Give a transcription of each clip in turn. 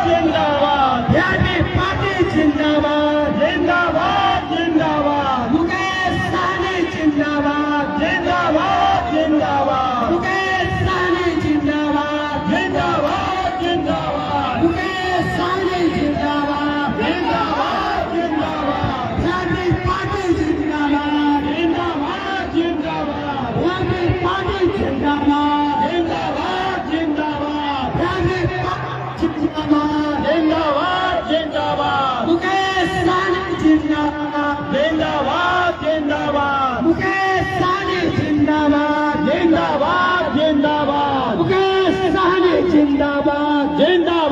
जिंदाबाद VIP party जिंदाबाद जिंदाबाद जिंदाबाद मुकेश सहनी जिंदाबाद जिंदाबाद जिंदाबाद मुकेश सहनी जिंदाबाद जिंदाबाद जिंदाबाद मुकेश सहनी जिंदाबाद जिंदाबाद जिंदाबाद वीआईपी पार्टी जिंदाबाद जिंदाबाद जिंदाबाद वीआईपी पार्टी जिंदाबाद जिंदाबाद जिंदाबाद वीआईपी पार्टी जिंदाबाद जिंदाबाद जिंदाबाद मुकेश सहनी जिंदाबाद जिंदाबाद जिंदाबाद मुकेश सहनी जिंदाबाद जिंदाबाद जिंदाबाद मुकेश सहनी जिंदाबाद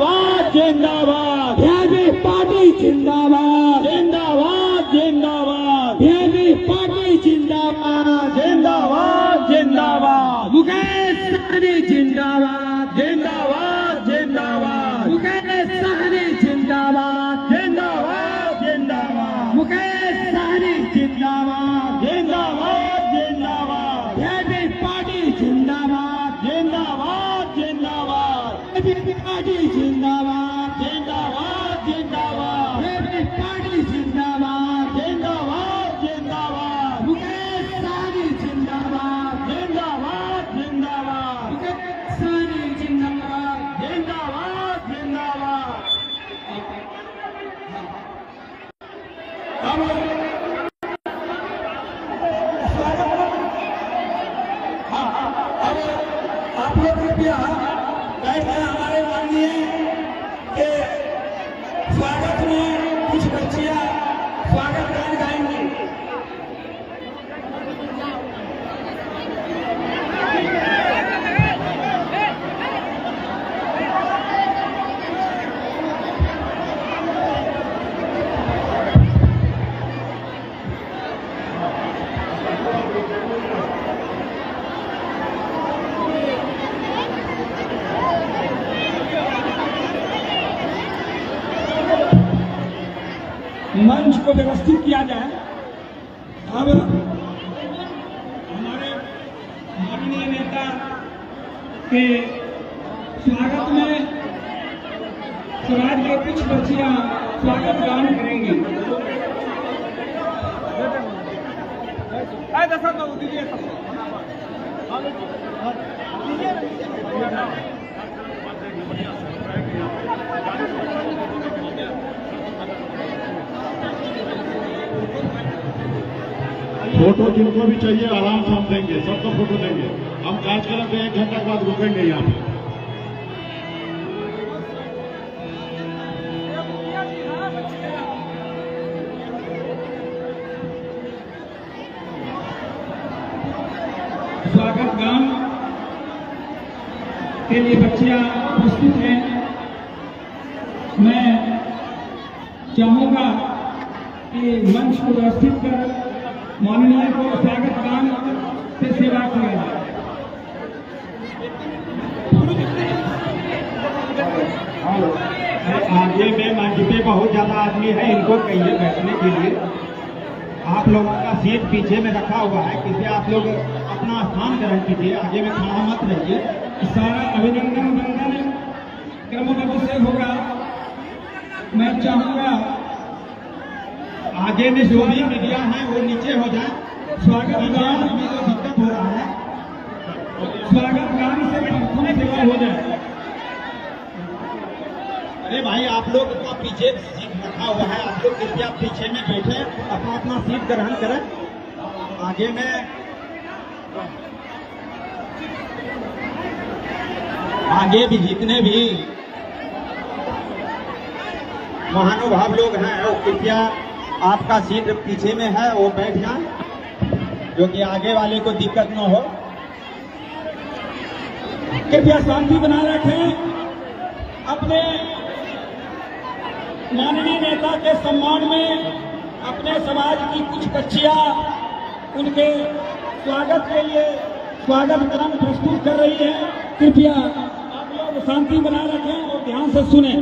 जिंदाबाद जिंदाबाद वीआईपी पार्टी जिंदाबाद जिंदाबाद जिंदाबाद वीआईपी पार्टी जिंदाबाद जिंदाबाद जिंदाबाद मुकेश सहनी जिंदाबाद जिंदाबाद जिंदाबाद मुकेश सहनी जिंदाबाद जिंदाबाद जिंदाबाद मुकेश सहनी जिंदाबाद जिंदाबाद जिंदाबाद वीआईपी पार्टी जिंदाबाद जिंदाबाद जिंदाबाद वीआईपी पार्टी जिंदाबाद जिंदाबाद जिंदाबाद वीआईपी पार्टी जिंदाबाद जिंदाबाद जिंदाबाद मुकेश सहनी जिंदाबाद जिंदाबाद जिंदाबाद मुकेश सहनी जिंदाबाद जिंदाबाद जिंदाबाद आप लोग कृपया बैठ गए हमारे माननीय के स्वागत में कुछ बच्चियां स्वागत गान गाएंगी। मंच को व्यवस्थित किया जाए। अब हमारे माननीय नेता के स्वागत में स्वराज के कुछ बच्चियां स्वागत गान करेंगी। फोटो जिनको भी चाहिए आराम से हम देंगे, सबको फोटो देंगे। हम कार्यक्रम पे 1 घंटा के बाद रुकेंगे यहाँ पे। स्वागत गान के लिए बच्चियां प्रस्तुत हैं। मैं चाहूंगा कि मंच को व्यवस्थित कर माननीय को स्वागत गान से सेवा किया जाए। आगे में मंच पे बहुत ज्यादा आदमी है, इनको कहिए बैठने के लिए। आप लोगों का सीट पीछे में रखा हुआ है, कृपया आप लोग अपना स्थान ग्रहण कीजिए, आगे में खड़ा मत रहिए। सारा अभिनंदन वंदन क्रमबद्ध से होगा। मैं चाहूंगा आगे में जो भी मीडिया है वो नीचे हो जाए। स्वागत गान हमें तो दिक्कत हो रहा है। स्वागत गान से प्रथम सेवा हो जाए। अरे भाई आप लोग का पीछे सीट रखा हुआ है, आप लोग कृपया पीछे में बैठे अपना अपना सीट ग्रहण करें। आगे में आगे भी जितने भी महानुभाव लोग हैं वो कृपया आपका सीट पीछे में है वो बैठ जाए, जो कि आगे वाले को दिक्कत न हो। कृपया शांति बनाए रखें। अपने माननीय नेता के सम्मान में अपने समाज की कुछ बच्चियां उनके स्वागत के लिए स्वागत गान प्रस्तुत कर रही है। कृपया आप लोग शांति बनाए रखें और ध्यान से सुने।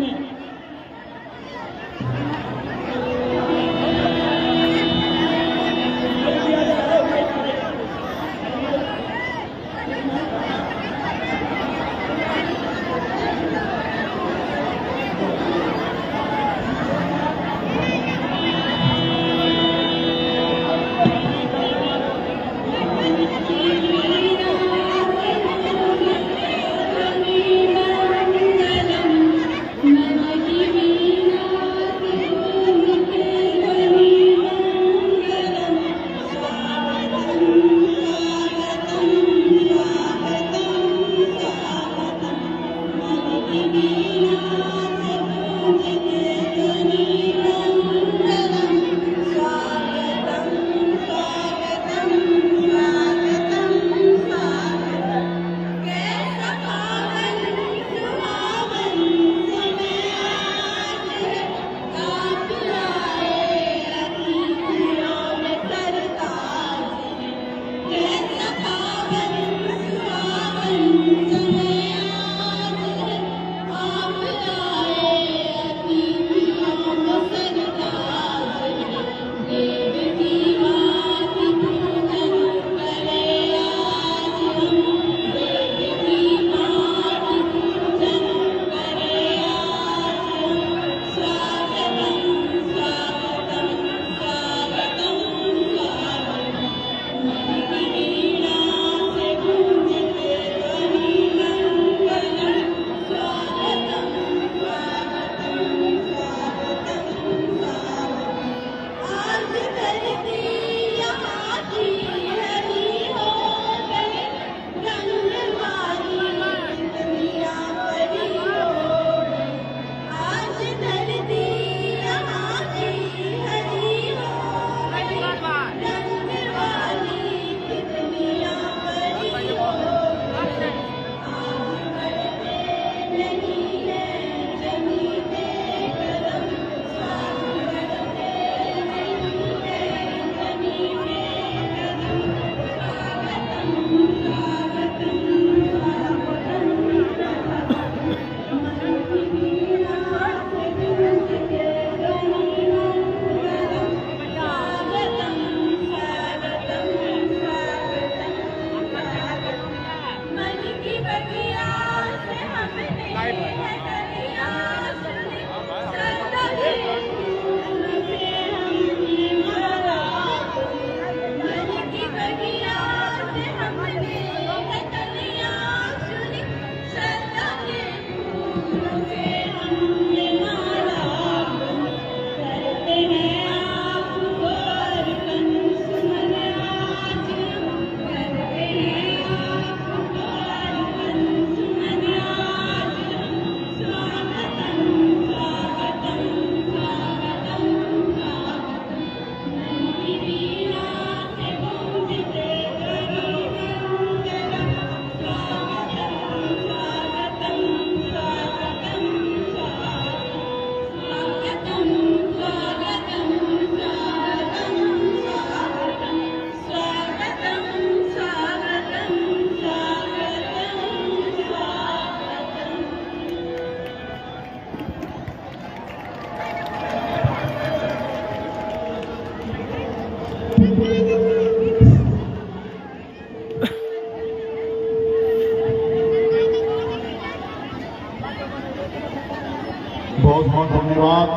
बहुत बहुत धन्यवाद।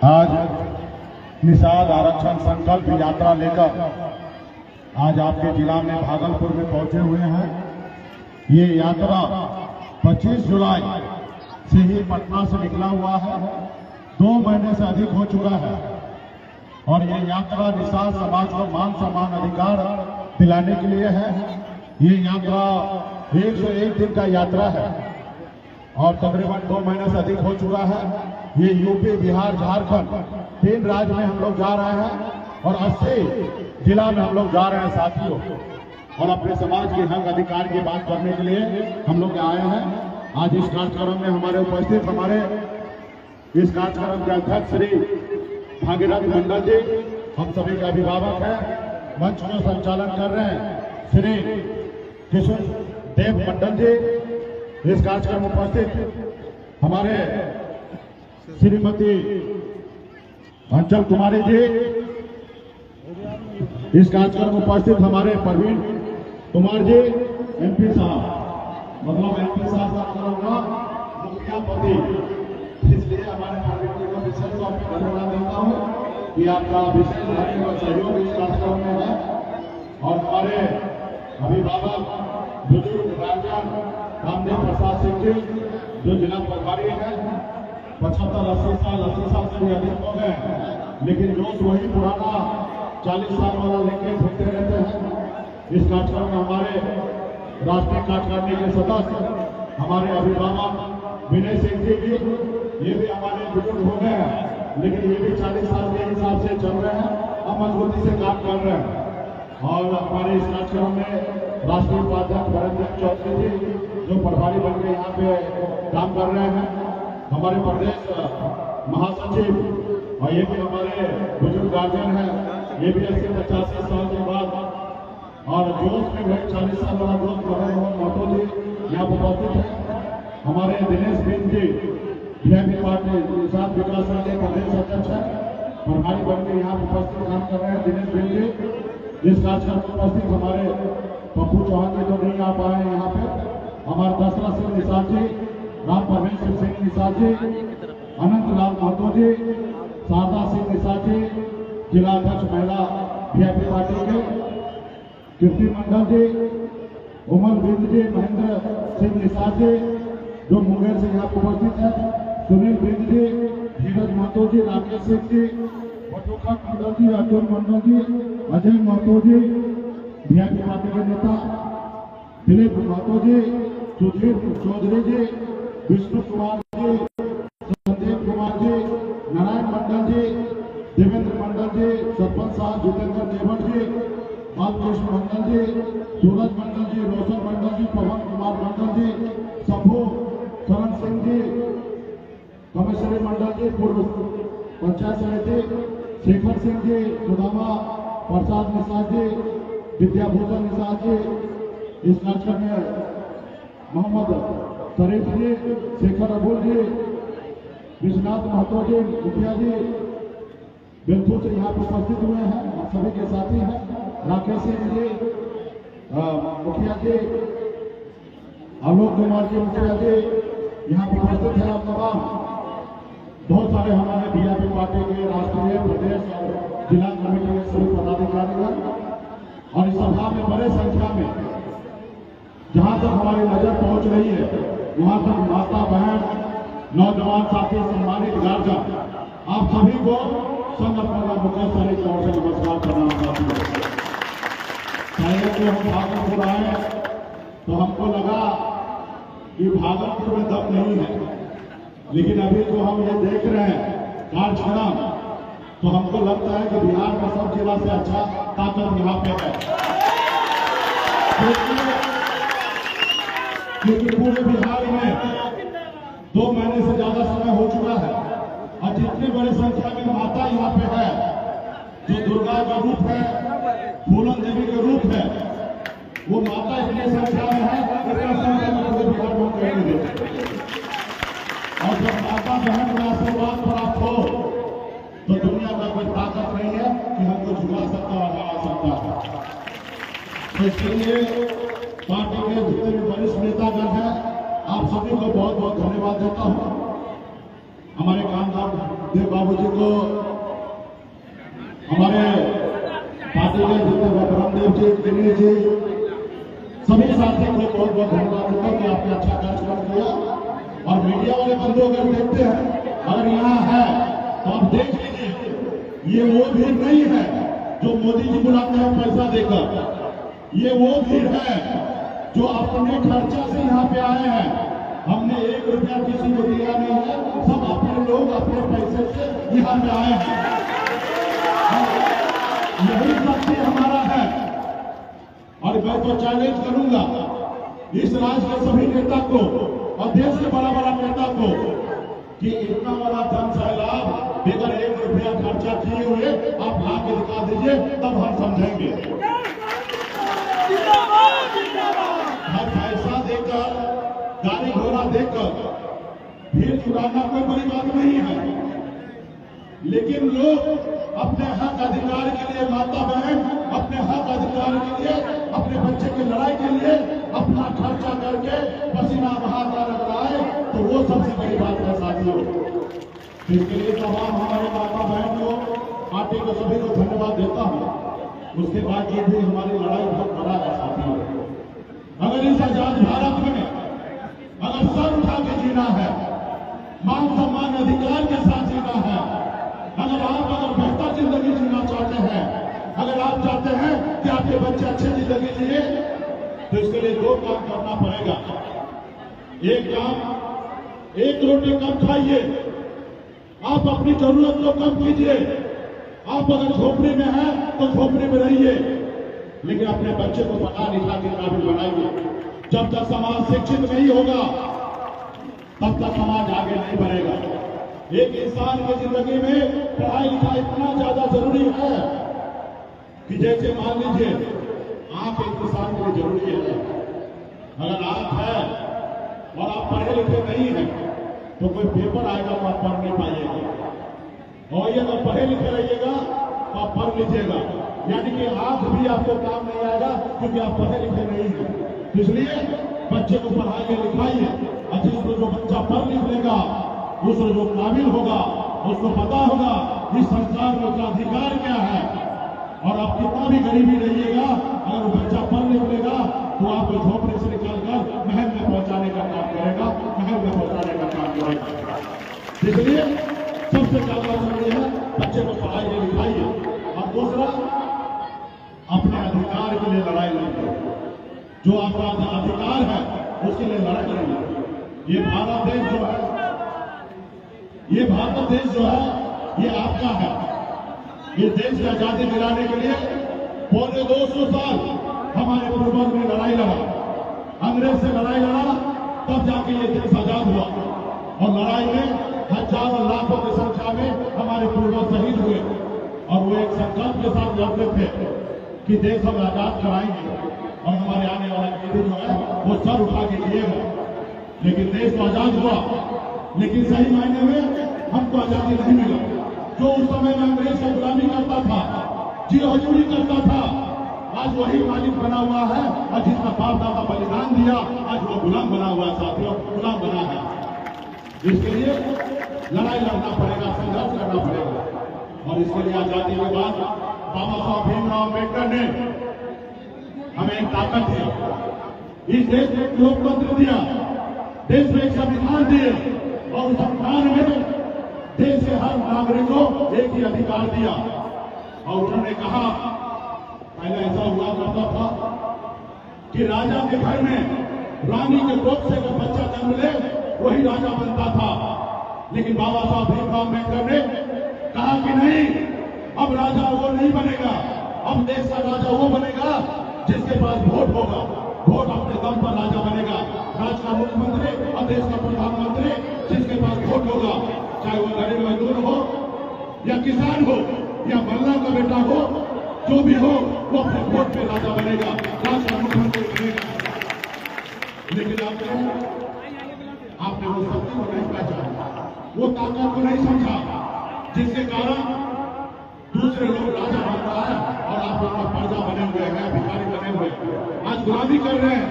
आज निषाद आरक्षण संकल्प यात्रा लेकर आज आपके जिला में भागलपुर में पहुंचे हुए हैं। ये यात्रा 25 जुलाई से ही पटना से निकला हुआ है, 2 महीने से अधिक हो चुका है और ये यात्रा निषाद समाज को मान सम्मान अधिकार दिलाने के लिए है। ये यात्रा 101 दिन का यात्रा है और तकरीबन 2 महीने से अधिक हो चुका है। ये यूपी, बिहार, झारखंड 3 राज्य में हम लोग जा रहे हैं और 80 जिला में हम लोग जा रहे हैं साथियों। और अपने समाज के हक अधिकार की बात करने के लिए हम लोग आए हैं। आज इस कार्यक्रम में हमारे उपस्थित हमारे इस कार्यक्रम के अध्यक्ष श्री भागीरथ मंडल जी, हम सभी के अभिभावक हैं। मंच को संचालन कर रहे हैं श्री किशोर देव मंडल जी। इस कार्यक्रम में उपस्थित हमारे श्रीमती अंचल कुमारी जी। इस कार्यक्रम में उपस्थित हमारे प्रवीण कुमार जी, एमपी साहब, मतलब एमपी साहब का करूंगा मुखिया पति, इसलिए हमारे प्रवीण जी को विशेष तौर पर धन्यवाद देता हूँ कि आपका विशेष धन्यवाद सहयोग इस कार्यक्रम में है। और हमारे अभिभावक बुजुर्ग गार्जियन रामदेव प्रसाद सिंह जी, जो जिला प्रभारी है, 75-80 साल से भी अधिक हो गए, लेकिन जोश वही पुराना 40 साल वाला लेके घूमते रहते हैं। इस कार्यक्रम में हमारे राष्ट्रीय कार्यकारिणी के सदस्य हमारे अभिभावक विनय सिंह जी भी, ये भी हमारे बुजुर्ग हो गए हैं, लेकिन ये भी 40 साल के हिसाब से चल रहे हैं और मजबूती से काम कर रहे हैं। और हमारे इस कार्यक्रम में राष्ट्रीय उपाध्यक्ष भरत चौधरी जी, जो प्रभारी बनकर यहाँ पे काम कर रहे हैं, हमारे प्रदेश महासचिव, और ये भी हमारे बुजुर्ग गार्जियन हैं, ये भी 80-85 साल के बाद और जोश में भाई 40 साल वाला दोस्त मदन मोहन महतो जी यहाँ उपस्थित है। हमारे दिनेश बिंद जी वीआईपी पार्टी निषाद विकास संघ के प्रदेश अध्यक्ष है, प्रभारी बनकर यहाँ उपस्थित काम कर रहे हैं दिनेश बिंद जी। इस कार्यक्रम में उपस्थित हमारे पप्पू चौहान जी जो नहीं आ पाए हैं यहाँ पे, हमारे दशरथ सिंह निषाद जी, राम परमेश्वर सिंह निषाद जी, अनंत लाल महतो जी, शारदा सिंह निषाद जी, जिला अध्यक्ष महिला वीआईपी पार्टी के, कीर्ति मंडल जी, उमर बिंद जी, महेंद्र सिंह निषाद जी जो मुंगेर से यहाँ उपस्थित है, सुनील बिंद जी, धीरज महतो जी, राकेश सिंह जी, बटुका मंडल जी, अर्जुन मंडल जी, अजय महतो जी, वीआईपी पार्टी के नेता दिलीप महतो जी, सुधीर चौधरी जी, विष्णु कुमार जी, संदीप कुमार जी, नारायण मंडल जी, देवेंद्र मंडल जी, सरपंच साहब जितेंद्र देवर जी, बालकृष्ण मंडल जी, सूरज मंडल जी, रोशन मंडल जी, पवन कुमार मंडल जी, शंभू शरण सिंह जी, कमिश्नरी मंडल जी, पूर्व पंचायत समिति शेखर सिंह जी, सुदामा प्रसाद निषाद जी, विद्याभूषण निषाद जी, इस कार्यक्रम में मोहम्मद शरीफ जी, शेखर अबुल जी, विश्वनाथ महतो जी, मुखिया जी बिल्कुल से यहाँ पर उपस्थित हुए हैं। आप सभी के साथी हैं राकेश सिंह जी, मुखिया जी, आलोक कुमार जी, मुखिया जी यहाँ पर उपस्थित है। आप तमाम बहुत सारे हमारे वीआईपी पार्टी के राष्ट्रीय, प्रदेश और जिला कमेटी के सभी पदाधिकारी, और इस सभा में बड़े संख्या में जहां तक हमारी नजर पहुंच रही है वहां तक माता बहन, नौजवान साथी, सम्मानित गार्जियन, आप सभी को संघ अपना मुकेश सर की ओर से नमस्कार करना चाहती हूँ। पहले कि हम भागलपुर आए तो हमको लगा कि भागलपुर में दम नहीं है, लेकिन अभी जो हम ये देख रहे हैं कार्यक्रम, तो हमको लगता है कि बिहार में सब जिला से अच्छा ताकत यहाँ पे है, क्योंकि पूरे बिहार में 2 महीने से ज्यादा समय हो चुका है और जितनी बड़ी संख्या में माता यहाँ पे है, जो दुर्गा का रूप है, फूलन देवी का रूप है, वो माता इतनी संख्या में है, इतना संख्या में पूरे बिहार में कहीं नहीं देते। और जब माता बहन का आशीर्वाद प्राप्त हो तो दुनिया का कोई ताकत नहीं है कि हमको झुका सकता और हरा सकता है। तो इसके लिए पार्टी के जितने भी वरिष्ठ नेतागण हैं, आप सभी को बहुत बहुत धन्यवाद देता हूं। हमारे कामदार देव बाबू जी को, हमारे पार्टी के जितने ब्रह्मदेव जी, दिनेश जी, सभी साथियों को बहुत बहुत धन्यवाद देता हूं कि आपने अच्छा कार्यक्रम किया। और मीडिया वाले बंधु अगर देखते हैं, अगर यहाँ है तो आप देख लीजिए, ये वो भीड़ नहीं है जो मोदी जी बुलाते हैं पैसा देकर। ये वो भीड़ है जो अपने खर्चा से यहाँ पे आए हैं। हमने 1 रुपया किसी को दिया नहीं है, सब अपने लोग अपने पैसे से यहाँ पे आए हैं। यही शक्ति हमारा है। और मैं तो चैलेंज करूंगा इस राज्य के सभी नेता को और देश के बड़ा बड़ा नेता को कि इतना बड़ा जन सैलाब बगैर 1 रुपया खर्चा किए हुए आप ला के दिखा दीजिए, तब हम समझेंगे। हर पैसा देकर, गाड़ी घोड़ा देकर भीड़ चुराना कोई बड़ी बात नहीं है, लेकिन लोग अपने हक अधिकार के लिए, माता बहन अपने हक अधिकार के लिए, अपने बच्चे की लड़ाई के लिए अपना खर्चा करके पसीना बहाकर अगर आए तो वो सबसे बड़ी बात है साथियों। इसके लिए तमाम हमारे माता बहन को, पार्टी को, सभी को धन्यवाद देता हूं। उसके बाद ये भी हमारी लड़ाई बहुत बड़ा है साथियों। अगर इस आजाद भारत में अगर सर उठा के जीना है, मान सम्मान अधिकार के साथ जीना है, अगर बेहतर जिंदगी जीना चाहते हैं, अगर आप चाहते हैं कि आपके बच्चे अच्छी जिंदगी जिए, तो इसके लिए 2 काम करना पड़ेगा। एक काम, 1 रोटी कम खाइए, आप अपनी जरूरत को कम कीजिए। आप अगर झोपड़ी में हैं तो झोपड़ी में रहिए, लेकिन अपने बच्चे को पढ़ा लिखा के काबिल बनाइए। जब तक समाज शिक्षित नहीं होगा तब तक समाज आगे नहीं बढ़ेगा। एक इंसान की जिंदगी में पढ़ाई लिखाई इतना ज्यादा जरूरी है कि जैसे मान लीजिए आंख एक इंसान के लिए जरूरी है। अगर आंख है और आप पढ़े लिखे नहीं हैं तो कोई पेपर आएगा तो आप पढ़ नहीं पाइएगा, और ये अगर पढ़े लिखे रहिएगा तो आप पढ़ लीजिएगा। यानी कि आंख भी आपको काम नहीं आएगा क्योंकि आप पढ़े लिखे नहीं हैं। इसलिए बच्चे को पढ़ाइए लिखाइए, और जिसको जो बच्चा पढ़ लिख लेगा, उसको जो काबिल होगा, उसको पता होगा इस संसार में उसका अधिकार क्या है। और आप कितना भी गरीबी रहिएगा, अगर वो बच्चा पढ़ लिख लेगा तो आपको झोपड़े से निकालकर महल में पहुंचाने का काम करेगा, महल में पहुंचाने का काम करेगा। इसलिए सबसे ज्यादा जरूरी है बच्चे को पढ़ाइए लिखाइए, और दूसरा अपने अधिकार के लिए लड़ाई लड़िए। जो आपका अधिकार है उसके लिए लड़ाई लड़िए। ये भारत देश जो है, ये भारत देश जो है, ये आपका है। इस देश की आजादी दिलाने के लिए पौने 200 साल हमारे पूर्वज ने लड़ाई लड़ा, अंग्रेज से लड़ाई लड़ा, तब जाके ये देश आजाद हुआ। और लड़ाई में हजारों लाखों की संख्या में हमारे पूर्वज शहीद हुए, और वो एक संकल्प के साथ लड़ते थे कि देश हम आजाद कराएंगे और हमारे आने वाला पीढ़ी जो है वो सर उठा के जिएगा। लेकिन देश तो आजाद हुआ, लेकिन सही मायने में हमको आजादी नहीं मिला। जो उस समय में अंग्रेज की गुलामी करता था, जी हजूरी करता था, आज वही मालिक बना हुआ है, और जिसका बाप दादा बलिदान दिया आज वो गुलाम बना हुआ है साथियों, गुलाम बना है। इसके लिए लड़ाई लड़ना पड़ेगा, संघर्ष करना पड़ेगा। और इसके लिए आजादी के बाद बाबा साहब भीमराव अम्बेडकर ने हमें एक ताकत दिया, इस देश में एक लोकतंत्र दिया, देश में एक संविधान दिए, और उस संविधान में देश के हर नागरिक को एक ही अधिकार दिया। और उन्होंने कहा, पहले ऐसा हुआ करता था कि राजा के घर में रानी के कोख से अगर बच्चा जन्म ले वही राजा बनता था। लेकिन बाबा साहब भीमराव अम्बेडकर ने कहा कि नहीं, अब राजा वो नहीं बनेगा, अब देश का राजा वो बनेगा जिसके पास वोट होगा, वोट अपने दम पर राजा बनेगा। राज्य का मुख्यमंत्री और देश का प्रधानमंत्री जिसके पास वोट होगा, चाहे वो गरीब मजदूर हो या किसान हो या मल्ला का बेटा हो, जो भी हो वो अपने वोट पे राजा बनेगा, राज्य का मुख्यमंत्री बनेगा। लेकिन आपने वो शक्ति को नहीं पहचाना, वो ताकत को नहीं समझा, जिसके कारण दूसरे लोग राजा बन रहा है और आप लोग प्रजा बने हुए हैं, भिखारी बने हुए हैं, आज गुलामी कर रहे हैं।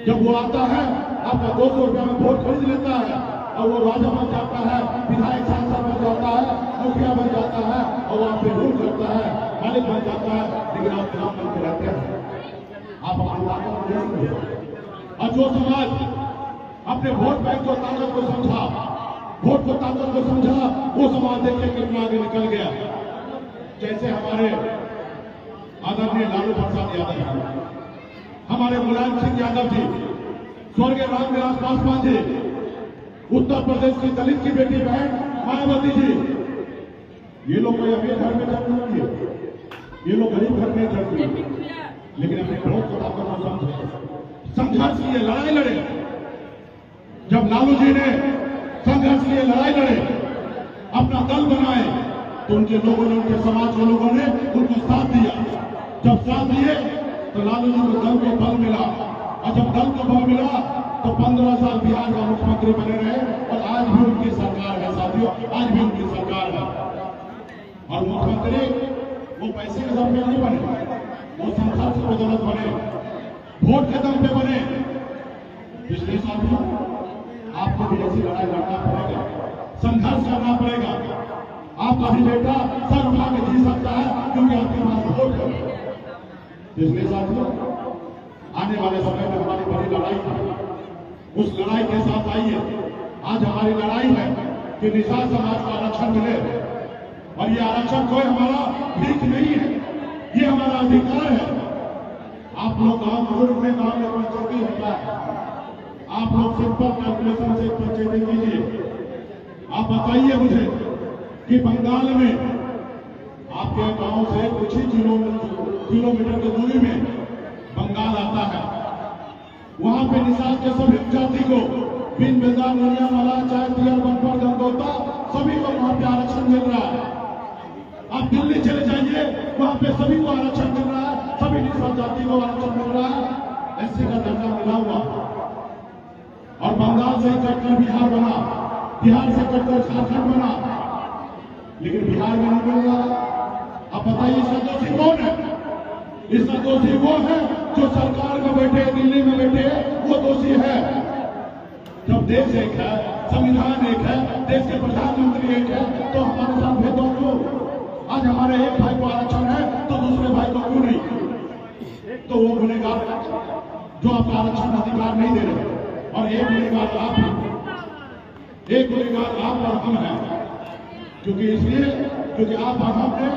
जब वो आता है आपका 200 रुपया में वोट खरीद लेता है और वो राजा बन जाता है, विधायक सांसद बन जाता है, मुखिया बन जाता है और वहां पे रूल करता है, मालिक बन जाता है, लेकिन आप नाम बनते रहते हैं। आप अपनी ताकत नहीं समझे। और जो समाज अपने वोट बैंक को ताकत को समझा, वोट को ताकत को समझा, वो समाज देखिए कितना आगे निकल गया। जैसे हमारे आदरणीय लालू प्रसाद यादव जी, हमारे मुलायम सिंह यादव जी, स्वर्गीय रामविलास पासवान जी, उत्तर प्रदेश की दलित की बेटी बहन मायावती जी, ये लोग कोई अमीर घर में जन्म नहीं लिए, ये लोग गरीब घर में जन्म लिए, लेकिन अपने वोट को ताकत को समझे, संघर्ष किए, लड़ाई लड़े। जब लालू जी ने संघर्ष किए, लड़ाई लड़े, अपना दल बनाए, तो उनके लोगों ने, उनके समाज के लोगों ने उनको साथ दिया। जब साथ दिए तो लालू जी को दल को बल मिला, और जब दल को बल मिला तो 15 साल बिहार का मुख्यमंत्री बने रहे, और आज भी उनकी सरकार है साथियों, आज भी उनकी सरकार है। और मुख्यमंत्री वो पैसे के दम पे नहीं बने, वो संघर्ष की बदौलत बने, वोट के दम पे बने। पिछले साथियों आपको भी ऐसी लड़ाई लड़ना पड़ेगा, संघर्ष करना पड़ेगा। आपका भी बेटा सर उठा के जी सकता है क्योंकि आपके पास वोट है। इसलिए साथियों आने वाले समय में हमारी बड़ी लड़ाई है, उस लड़ाई के साथ आइए। आज हमारी लड़ाई है कि निषाद समाज को आरक्षण मिले, और ये आरक्षण कोई हमारा भीख नहीं है, ये हमारा अधिकार है। आप लोग गांव बुजुर्ग में गांव में पंचायती होता है, आप लोग सिंपल कैलकुलेशन से पंचायती कीजिए। आप बताइए मुझे कि बंगाल में आपके गांव से कुछ ही किलोमीटर की दूरी में बंगाल आता है, वहां पे निषाद के सभी जाति को बिन बेदार नरिया वाला चाहे तियर बनपर गंगोता सभी को वहां पे आरक्षण मिल रहा है। आप दिल्ली चले जाइए, वहां पे सभी को आरक्षण मिल रहा है, सभी निषाद जाति को आरक्षण मिल रहा है, एससी का दर्जा मिला हुआ। और बंगाल से कटकर बिहार बना, बिहार से कटकर झारखंड बना, लेकिन बिहार में नहीं मिल रहा। अब बताइए इसका दोषी कौन है? इसका दोषी वो है जो सरकार में बैठे, दिल्ली में बैठे, वो दोषी है। जब देश एक है, संविधान एक है, देश के प्रधानमंत्री एक है, तो हमारे साथ भेदभाव क्यों? आज हमारे एक भाई को आरक्षण है तो दूसरे भाई को क्यों नहीं? तो वो गुनेगार जो आपका आरक्षण अधिकार नहीं दे रहे, और एक गुनेगार आप हैं, एक गुनेगार आप और हम हैं। क्योंकि इसलिए क्योंकि आप और हमने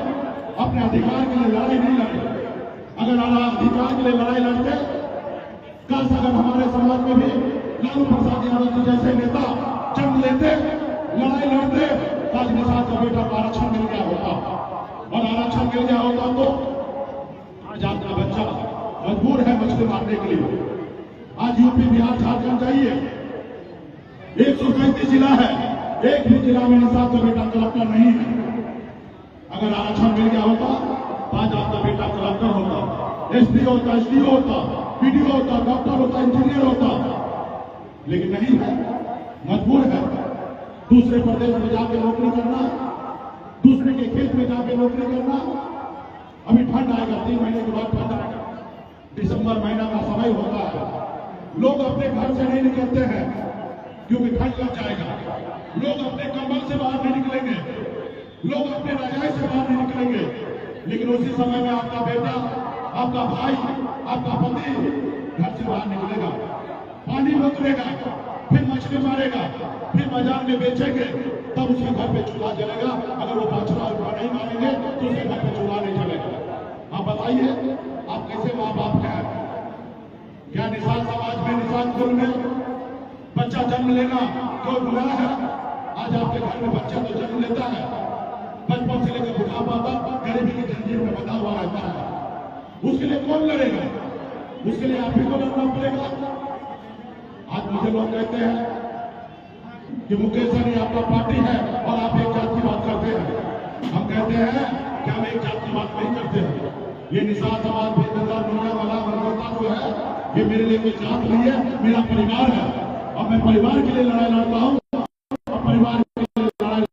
अपने अधिकार के लिए लड़ाई नहीं लड़ी। अगर अधिकार के लिए लड़ाई लड़ते, कल अगर हमारे समाज में भी लालू प्रसाद यादव जी जैसे नेता जन्म लेते, लड़ाई लड़ते, आज निषाद का बेटा को आरक्षण मिल गया होता, और आरक्षण मिल गया होता तो आज आपका बच्चा मजबूर है मछली मारने के लिए। आज यूपी बिहार झारखंड जाइए, 137 जिला है, एक भी जिला में निषाद का बेटा कलेक्टर नहीं है। अगर आरक्षण मिल गया होता तो आज आपका बेटा कलेक्टर होता, एसपी होता, एसडीओ होता, पीडीओ होता, डॉक्टर होता, इंजीनियर होता, लेकिन नहीं है, मजबूर है दूसरे प्रदेश में जाके नौकरी करना, दूसरे के खेत में जाके नौकरी करना। अभी ठंड आएगा, 3 महीने के बाद ठंड आएगा, दिसंबर महीना का समय होता है, लोग अपने घर से नहीं निकलते हैं क्योंकि ठंड लग जाएगा। लोग अपने कंबल से बाहर नहीं निकलेंगे, लोग अपने रजाई से बाहर नहीं निकलेंगे, लेकिन उसी समय में आपका बेटा, आपका भाई, आपका पति घर से बाहर निकलेगा, पानी में उतरेगा, फिर मछली मारेगा, फिर बाजार में बेचेंगे, तब उसके घर पे चूल्हा जलेगा। अगर वो 5 रुपया नहीं मारेंगे तो उसके घर पे चूल्हा नहीं जलेगा। आप बताइए आप कैसे माँ बाप हैं? क्या निषाद समाज में, निषाद कुल में बच्चा जन्म लेना कोई गुनाह है? आज आपके घर में बच्चा तो जन्म लेता है, बचपन से लेकर बुढ़ापा तक गरीबी की जंजीर में बंधा हुआ रहता है। उसके लिए कौन लड़ेगा? उसके लिए आप ही को लड़ना पड़ेगा। आज मुझे लोग कहते हैं कि मुकेश सर आपका पार्टी है और आप एक जात की बात करते हैं। हम कहते हैं कि हम एक जात की बात नहीं करते हैं। ये निषाद समाज बेदरदार दुनिया वाला वर्गता जो है, ये मेरे लिए कोई जात नहीं है, मेरा परिवार है, और मैं परिवार के लिए लड़ाई लड़ता हूँ, और परिवार के लिए लड़ाई लड़ना।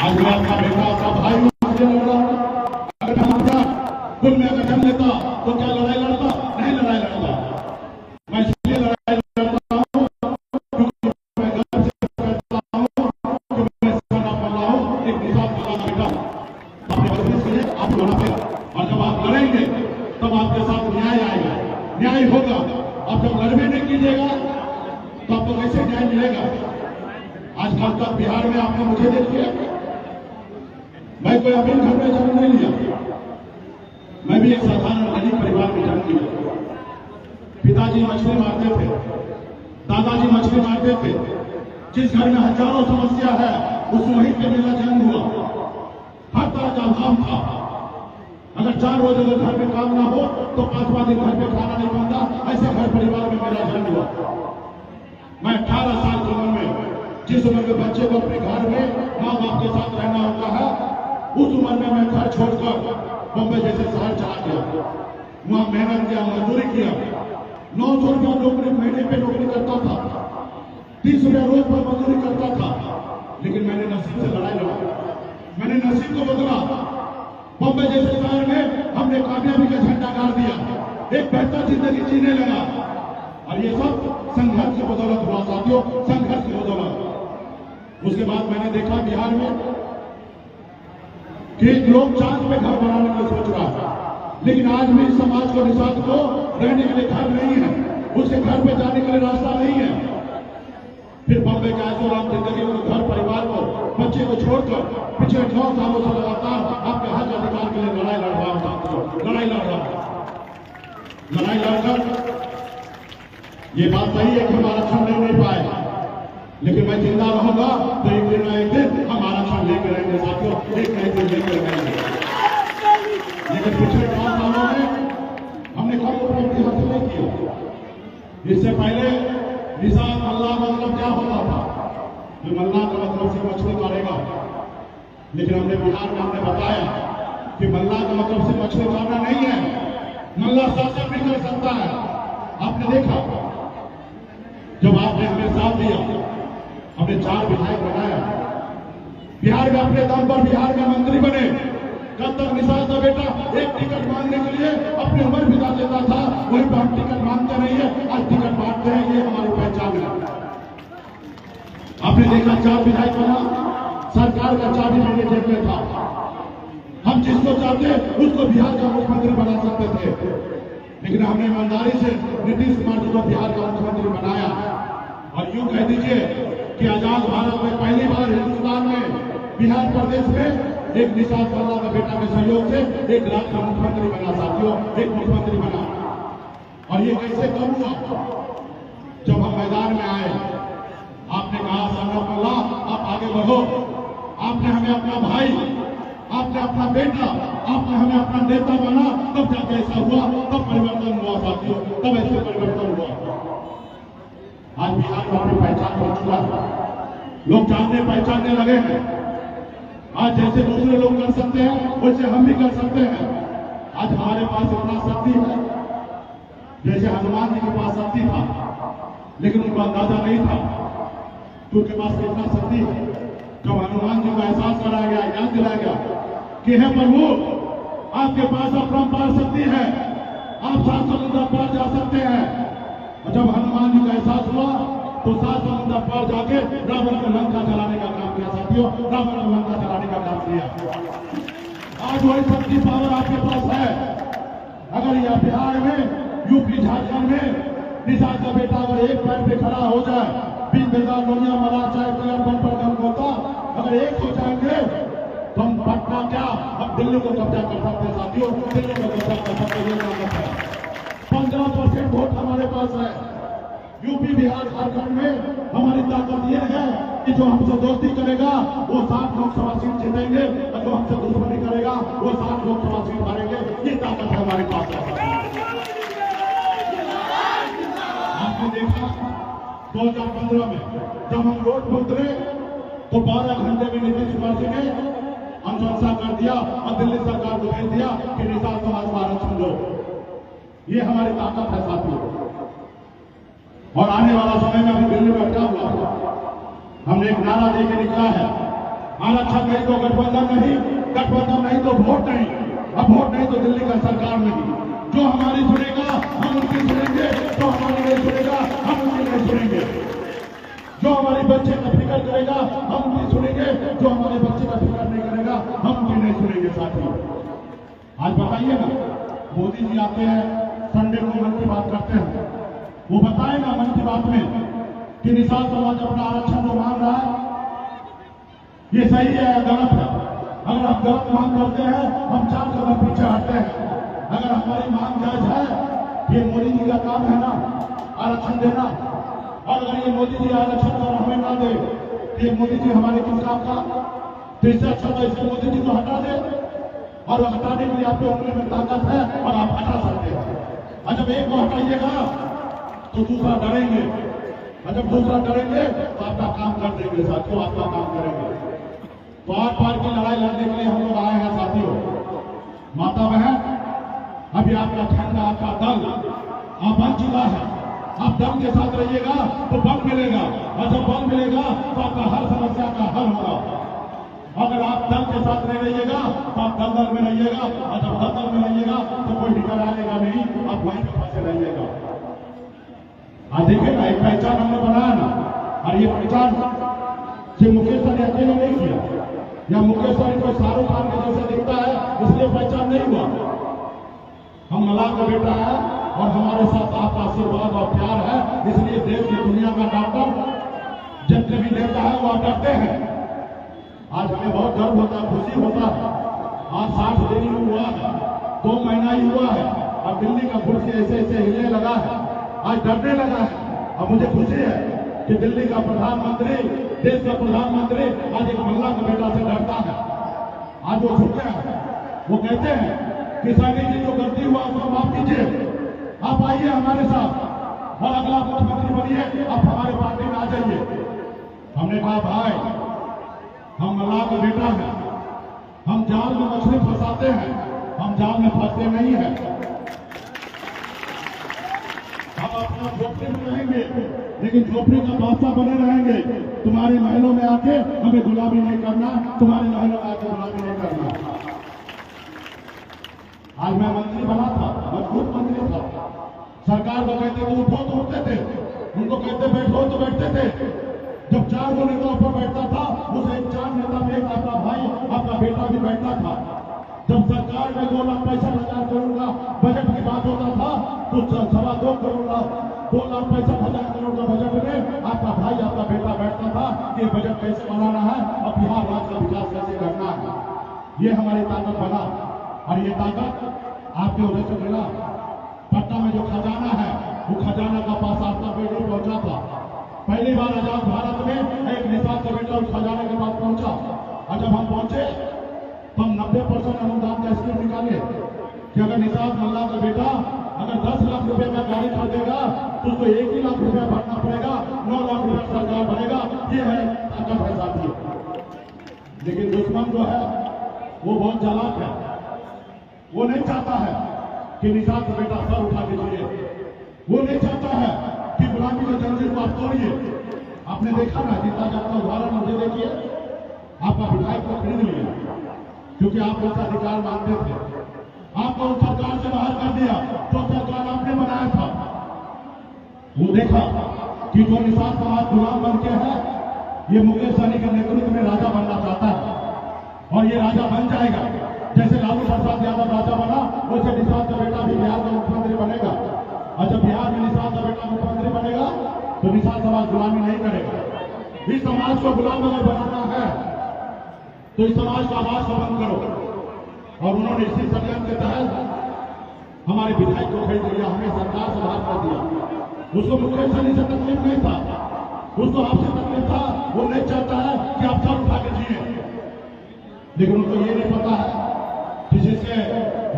आज मैं आपका बेटा कुल में अगर जन्म लेता तो क्या लड़ाई लड़ता? नहीं लड़ाई लड़ता। मैं इसलिए लड़ाई लड़ता हूँ क्योंकि मैं गर्व से कहता हूँ कि मैं सेना पढ़ रहा हूँ, एक निजाम का बेटा अपने बच्चे के लिए आप लड़ाते हैं। और जब आप लड़ेंगे तब आपके साथ न्याय आएगा, न्याय होगा। आप जब लड़बे नहीं कीजिएगा तो आपको कैसे न्याय मिलेगा? आजकल तक बिहार में आपने मुझे देखिए, मैं कोई अमीर घर में जन्म नहीं लिया, मैं भी एक साधारण गरीब परिवार में जन्म लिया। पिताजी मछली मारते थे, दादाजी मछली मारते थे। जिस घर में हजारों समस्या है उस वहीं पे मेरा जन्म हुआ। हर तरह का अभाव था। अगर 4 रोज अगर घर में काम ना हो तो 5वां दिन घर में खाना नहीं बनता। ऐसे घर परिवार में मेरा जन्म हुआ। मैं 18 साल की उम्र में, जिस उम्र में बच्चे को अपने घर में माँ बाप के साथ रहना होता है, उस उम्र में मैं घर छोड़कर बॉम्बे जैसे शहर चला गया। वहां मेहनत किया, मजदूरी किया। 900 रुपया नौकरी महीने पे नौकरी करता था, 30 रुपया रोज पर मजदूरी करता था। लेकिन मैंने नसीब से लड़ाई लड़ा, मैंने नसीब को बदला। बॉम्बे जैसे शहर में हमने कामयाबी का झंडा गाड़ दिया, एक बेहतर जिंदगी जीने लगा। और ये सब संघर्ष की बदौलत हुआ साथियों, संघर्ष की बदौलत। उसके बाद मैंने देखा बिहार में कि लोग चांद पे घर बनाने का सोच रहा है, लेकिन आज भी समाज को, निषाद को रहने के लिए घर नहीं है, उसके घर पे जाने के लिए रास्ता नहीं है। फिर बॉम्बे के ऐशोआराम जिंदगी को, घर परिवार को, बच्चे को छोड़कर पिछले 9 सालों से लगातार आपके हक अधिकार के लिए लड़ाई लड़ रहा हूं। लड़ाई लड़ रहा हूं, लड़ाई लड़कर ये बात सही है कि हम आरक्षण नहीं पाए, लेकिन मैं जिंदा रहूंगा तो एक दिन ना एक दिन हम आरक्षण लेकर रहेंगे साथियों, एक ना एक दिन लेकर रहेंगे। लेकिन पिछले 4 सालों में हमने कम उपलब्धि हासिल नहीं की। इससे पहले निषाद मल्लाह मतलब क्या होता था? जो मल्लाह का मतलब से मछली मारेगा। लेकिन हमने बिहार में हमने बताया कि मल्लाह का मतलब से मछली मारना नहीं है, मल्लाह शासन भी कर सकता है। आपने देखा जब आपने हमें साथ दिया, हमने 4 विधायक बनाया, बिहार में अपने दम पर बिहार में मंत्री बने। कब तक निषाद का बेटा एक टिकट मांगने के लिए अपनी उम्र बिता देता था, वहीं पर हम टिकट मांगते नहीं है, आज टिकट बांटते हैं। ये हमारी पहचान है। आपने देखा 4 विधायक बना, सरकार का चाबी मेरे जेब में था। हम जिसको चाहते उसको बिहार का मुख्यमंत्री बना सकते थे, लेकिन हमने ईमानदारी से नीतीश कुमार जी को बिहार का मुख्यमंत्री बनाया। और यूं कह दीजिए कि आजाद भारत में पहली बार हिंदुस्तान में बिहार प्रदेश में एक निषाद मल्लाह का बेटा के सहयोग से एक राज्य का मुख्यमंत्री बना साथियों, एक मुख्यमंत्री बना। और ये कैसे कम हुआ? जब हम मैदान में आए, आपने कहा सरदार मल्लाह आप आगे बढ़ो, आपने हमें अपना भाई, आपने अपना बेटा, आपने हमें अपना नेता बना, तब जाके ऐसा हुआ, तब परिवर्तन हुआ साथियों, तब ऐसे परिवर्तन हुआ। आज बिहार में अपनी पहचान बन चुका है, लोग जानने पहचानने लगे हैं। आज जैसे दूसरे लोग कर सकते हैं वैसे हम भी कर सकते हैं। आज हमारे पास इतना शक्ति है, जैसे हनुमान जी के पास शक्ति था, लेकिन उनको अंदाजा नहीं था कि उनके पास कितना शक्ति है। जब हनुमान जी को एहसास कराया गया, याद दिलाया गया कि हे प्रभु आपके पास अपरंपार शक्ति है, आप 7 समुद्र पार जा सकते हैं। और जब हनुमान जी का एहसास हुआ तो 7 समुद्र पार जाके रावण को लंका चलाने का काम किया साथियों, रावण को लंका चलाने का काम किया। आज वही शक्ति पावर आपके पास है। अगर यह बिहार में, यूपी, झारखंड में निषाद का बेटा अगर एक पैर पे खड़ा हो जाए, 20 बेदार लोनिया मरा चाहे बन पर कम होता, अगर एक हो जाएंगे तो हम पटना क्या, हम दिल्ली को कब्जा कर सकते हैं साथियों, दिल्ली को कब्जा कर सकते हैं। 15% वोट हमारे पास है। यूपी, बिहार, झारखंड में हमारी ताकत यह है कि जो हमसे दोस्ती करेगा वो 60 लोकसभा सीट जीतेंगे, और जो हमसे दुश्मनी करेगा वो 60 लोकसभा सीट हारेंगे। ये ताकत है हमारे पास है। आपने देखा 2015 में जब हम रोड पर उतरे तो 12 घंटे में नीतीश कुमार जी ने अनुशंसा कर दिया और दिल्ली सरकार को भेज दिया कि निषाद समाज को आरक्षण दो। ये हमारी ताकत है साथियों। और आने वाला समय में अभी दिल्ली में क्या हुआ, हमने एक नारा देके निकला है, आरक्षण नहीं तो गठबंधन नहीं, गठबंधन नहीं तो वोट नहीं। अब वोट नहीं तो दिल्ली का सरकार नहीं, जो हमारी सुनेगा हम उनकी सुनेंगे, जो हमारी नहीं सुनेगा हम उनकी नहीं सुनेंगे, जो हमारे बच्चे का फिक्र करेगा हम उनकी सुनेंगे, जो हमारे बच्चे का फिक्र नहीं करेगा हम उनकी नहीं सुनेंगे। साथियों, आज बताइए ना, मोदी जी आते हैं संडे को मन की बात करते हैं, वो बताएगा मन की बात में कि निषाद समाज अपना आरक्षण जो मांग रहा है ये सही है या गलत है। अगर आप गलत मांग करते हैं हम 4 कदम पीछे हटते हैं। अगर हमारी मांग जायज है, ये मोदी जी का काम है ना आरक्षण देना, और अगर ये मोदी जी आरक्षण अगर हमें ना दे तो ये मोदी जी हमारे किस काम का, तो इससे अच्छा तो इससे मोदी जी को हटा दे, और हटाने के लिए आपके उंगली में ताकत है और आप हटा सकते हैं। और जब एक को हटाइएगा तो दूसरा डरेंगे, और जब दूसरा डरेंगे तो आपका काम कर देंगे। साथियों, आपका काम करेंगे। तो पार की लड़ाई लड़ने के लिए हम लोग आए हैं। साथियों, माता बहन, अभी आपका ठंडा आपका दल आप बन चुका है। आप दल के साथ रहिएगा तो बल मिलेगा, और जब बल मिलेगा तो आपका हर समस्या का हल होगा। अगर आप दल के साथ नहीं रहिएगा तो आप दल में रहिएगा, और जब दल में रहिएगा तो कोई निकल आएगा नहीं, आप वहीं पर फंसे रहिएगा। आज देखिए ना, एक पहचान हमने बनाया ना, और ये पहचान से मुकेश सर ने अकेले नहीं किया, या मुकेश सर को शाहरुख खान के जैसे दिखता है इसलिए पहचान नहीं हुआ। हम मलाह का बेटा है और हमारे साथ आपका आशीर्वाद और प्यार है, इसलिए देश की दुनिया का डॉक्टर जब कभी देता है वो आप डरते हैं। आज हमें बहुत गर्व होता है, खुशी होता है। आज 60 दिन ही हुआ है, 2 महीना ही हुआ है, और दिल्ली का कुर्सी ऐसे ऐसे हिलने लगा है, आज डरने लगा है। और मुझे खुशी है कि दिल्ली का प्रधानमंत्री, देश का प्रधानमंत्री आज एक महिला के बेटा से डरता है। आज वो झुके हैं, वो कहते हैं कि सैनी जी जो गलती हुआ उसको माफ कीजिए, आप आइए हमारे साथ और अगला मुख्यमंत्री बनिए, आप हमारे पार्टी में आ जाइए। हमने कहा भाई, हम मल्लाह का बेटा है, हम जाल में मछली फंसाते हैं, हम जाल में फंसते नहीं है। हम अपना झोपड़ी में रहेंगे, लेकिन झोपड़ी का बादशाह बने रहेंगे। तुम्हारे महलों में आके हमें गुलामी नहीं करना, तुम्हारे महलों में आके गुलामी नहीं करना। आज मैं मंत्री बना था, मजबूत मंत्री था। सरकार को कहते थे उठो तो उठते थे, उनको कहते बैठो तो बैठते थे। जब 4 नेताओं पर बैठता था, उस 4 नेता में एक आपका भाई, आपका बेटा भी बैठता था। जब सरकार में 2 लाख 65,000 करोड़ का बजट की बात होता था, तो 2.25 करोड़ का 2,65,000 करोड़ का बजट में आपका भाई, आपका बेटा बैठता था कि बजट कैसे बनाना है और बिहार राज्य का विकास कैसे करना है। ये हमारी ताकत बना, और ये ताकत आपके वजह से मिला। पटना में जो खजाना है, वो खजाना का पास आपका बेटा पहुंचा था। पहली बार आजाद भारत में एक निषाद का बेटा उस खजाने के पास पहुंचा, और जब हम पहुंचे तो हम 90% अनुदान का स्कीम निकाले कि अगर निषाद मल्लाह का बेटा अगर 10 लाख रुपए का गाड़ी खरीदेगा तो उसको 1 ही लाख रुपया भरना पड़ेगा, 9 लाख रुपया सरकार भरेगा। ये है ताकत है साथियों। लेकिन दुश्मन जो है वो बहुत चालाक है, वो नहीं चाहता है कि निषाद का बेटा सर उठा के जिए, वो नहीं चाहता है कि गुलामी के जंजीर को आप तोड़िए। आपने देखा ना, जितना जाता उदाहरण मुझे देखिए, आपका विधायक को खरीद लिया क्योंकि आप उसका अधिकार मानते थे, आपको उस सरकार से बाहर कर दिया जो सरकार आपने बनाया था। वो देखा कि जो निषाद समाज गुलाम बन के है, ये मुकेश सहनी के नेतृत्व में राजा बनना चाहता है, और ये राजा बन जाएगा। जैसे लालू प्रसाद यादव राजा बना, वैसे निषाद का बेटा भी बिहार का मुख्यमंत्री बनेगा। और जब बिहार में निषाद का बेटा मुख्यमंत्री बनेगा तो निषाद समाज गुलामी नहीं करेगा। इस समाज को गुलाम अगर बनाना है तो इस समाज का आवाज को बंद करो। और उन्होंने इसी षड्यंत्र के तहत हमारे विधायक को खरीद लिया, हमें सरकार से बाहर कर दिया। उसको मुकेश सहनी से तकलीफ नहीं था, उसको आपसे तकलीफ था। वो नहीं चाहता है कि आप सब उठा के जिए, लेकिन उनको ये नहीं पता है कि जिससे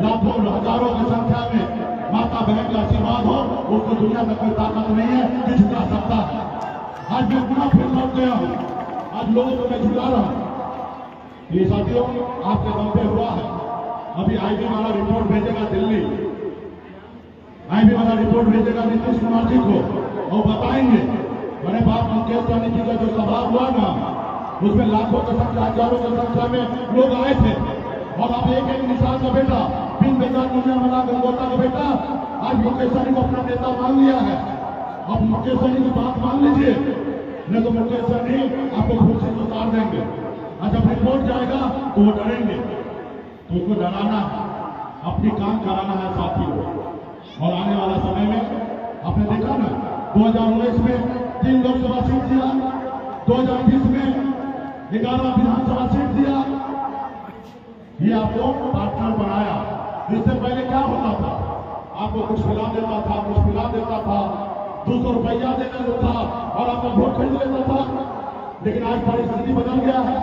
लाखों हजारों की संख्या में माता बहन का आशीर्वाद हो, उसको दुनिया में कोई ताकत नहीं है कि झुका सकता है। आज मैं पूरा फिर लौट गया हूं, आज लोगों को मैं झुका रहा हूं। ये साथियों आपके दम पे हुआ है। अभी आईबी वाला रिपोर्ट भेजेगा दिल्ली, आईबी वाला रिपोर्ट भेजेगा नीतीश कुमार जी को, और बताएंगे बड़े बाप मुकेश सहनी जी का जो सभा हुआ ना, उसमें लाखों की संख्या, हजारों की संख्या में लोग आए थे। और अब एक एक निशान का बेटा बिन बेजार दुनिया वाला गंगोता का बेटा आज मुकेश सहनी को अपना नेता मान लिया है। अब मुकेश सहनी की बात मान लीजिए, नहीं तो मुकेश सहनी आपको कुर्सी से उतार देंगे। और जब रिपोर्ट जाएगा तो वो डरेंगे, तो उसको डराना है, अपनी काम कराना है साथियों। और आने वाला समय में आपने देखा ना 2019 में 3 लोकसभा सीट दिया, 2020 में 11 विधानसभा सीट दिया। ये आपको पार्टनर बनाया। इससे पहले क्या होता था, आपको कुछ खिला देता था, कुछ पिला देता था, 200 रुपया देना था और आपका वोट खरीद लेता था। लेकिन आज परिस्थिति बदल गया है।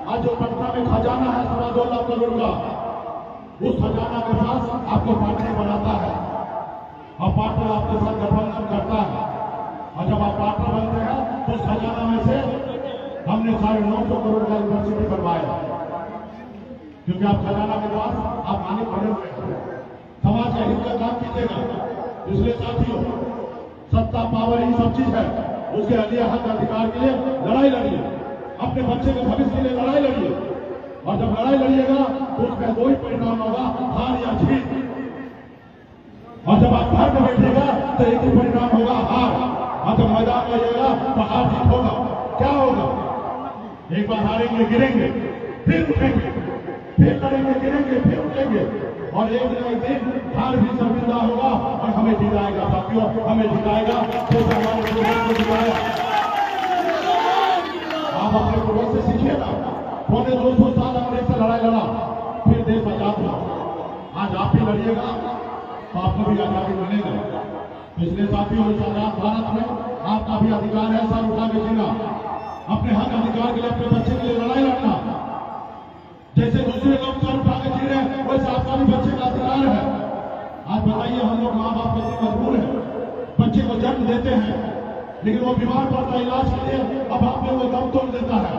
आज जो पटना में खजाना है 2.25 लाख करोड़ का, उस खजाना के साथ आपको पार्टनर बनाता है और पार्टनर आपके साथ गठबंधन करता है। और जब आप पार्टनर बनते हैं तो उस खजाना में से हमने 950 करोड़ का यूनिवर्सिटी बनवाया, क्योंकि आप खजाना के पास आप मालिक बने हुए हैं। समाज के हित का काम कीजिएगा। इसलिए साथियों, सत्ता पावर ही सब चीज है, उसके लिए हक अधिकार के लिए लड़ाई लड़िए, अपने बच्चे के भविष्य के लिए लड़ाई लड़िए। और जब लड़ाई लड़िएगा तो उसका कोई परिणाम होगा, हार या जीत। और जब आप घर में बैठिएगा तो एक ही परिणाम होगा, हार। और जब मैदान में जाएगा तो हार जीत होगा। क्या होगा, एक बार हारेंगे, गिरेंगे, फिर उठेंगे, फिर लड़ेंगे, गिरेंगे, फिर उठेंगे। और एक न एक दिन हार भी शर्मिंदा होगा और हमें जिताएगा साथियों, हमें जिताएगा। तो हमारे पूर्वज को जिताया। आप अपने पूर्वज से सीखिए ना, 250 साल अंग्रेज से लड़ाई लड़ा, फिर देश आजाद हुआ। आज आप भी लड़िएगा तो आपको भी आजादी मिलेगा। इसलिए साथियों, इस आजाद भारत में आपका भी अधिकार है सर उठा के जीना, अपने हक अधिकार के लिए, अपने बच्चे के लिए लड़ाई लड़ना। जैसे दूसरे लोग सर उठा के जी रहे हैं, वैसे आपका भी बच्चे का अधिकार है। आज बताइए, हम लोग माँ बाप कैसे मजबूर हैं, बच्चे को जन्म देते हैं, लेकिन वो बीमार पड़ता है, इलाज के लिए अब आप लोग वो दम तोड़ देता है,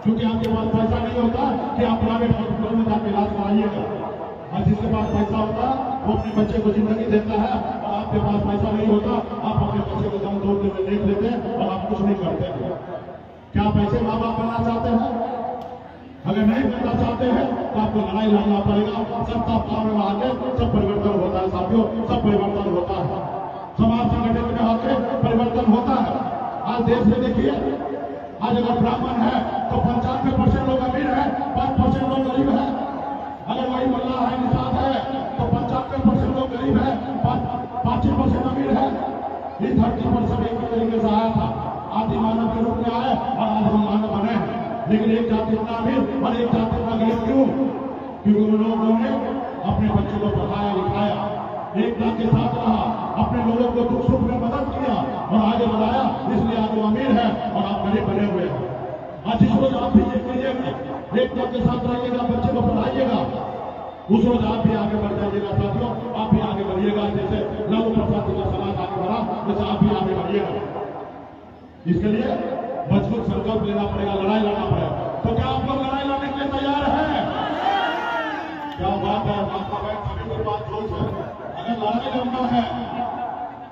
क्योंकि आपके पास पैसा नहीं होता कि आप प्राइवेट हॉस्पिटल में जाकर इलाज कराइएगा। और जिसके पास पैसा होता वो अपने बच्चे को जिंदगी देता है, और आपके पास पैसा नहीं होता, आप अपने बच्चे को दम तोड़ते हुए देख लेते हैं और आप कुछ नहीं करते हैं। क्या पैसे माँ बाप बनना चाहते हैं? अगर नहीं बनना चाहते हैं तो आपको लड़ाई लड़ना पड़ेगा। सत्ता पावर में आके सब परिवर्तन होता है साथियों, सब परिवर्तन होता है। समाज संगठन में आके परिवर्तन होता है। आज देश में देखिए, आज अगर ब्राह्मण है तो 95% लोग अमीर है, 5% लोग गरीब है। अगर वही मल्ला है, निषाद है, तो 95% लोग गरीब है, 5% अमीर है। इस धरती पर सब एक तरीके से आया था, आदि मानव के रूप में आए और आज हम मानव बने हैं। लेकिन एक जाति इतना अमीर और एक जाति इतना गरीब क्यों? क्योंकि उन लोगों ने अपने बच्चों को पढ़ाया लिखाया, एकता के साथ रहा, अपने लोगों को दुख सुख में मदद किया और आगे बढ़ाया। इसलिए आज वो अमीर है और आप गरीब बने हुए हैं। आज जिस रोज आप भी ये कीजिएगा, एकता के साथ रहिएगा, बच्चे को पढ़ाइएगा, उस रोज आप भी आगे बढ़ जाइएगा साथियों, आप भी आगे बढ़िएगा। जैसे लालू प्रसाद जी का समाज आगे बढ़ा, वैसे आप भी आगे बढ़िएगा। इसके लिए मजबूत संकल्प लेना पड़ेगा, लड़ाई लड़ना पड़ेगा। तो क्या आप लोग लड़ाई लड़ने के लिए तैयार हैं? क्या बात है, आपका भाई सभी के पास जोश है। अगर लड़ाई लड़ना है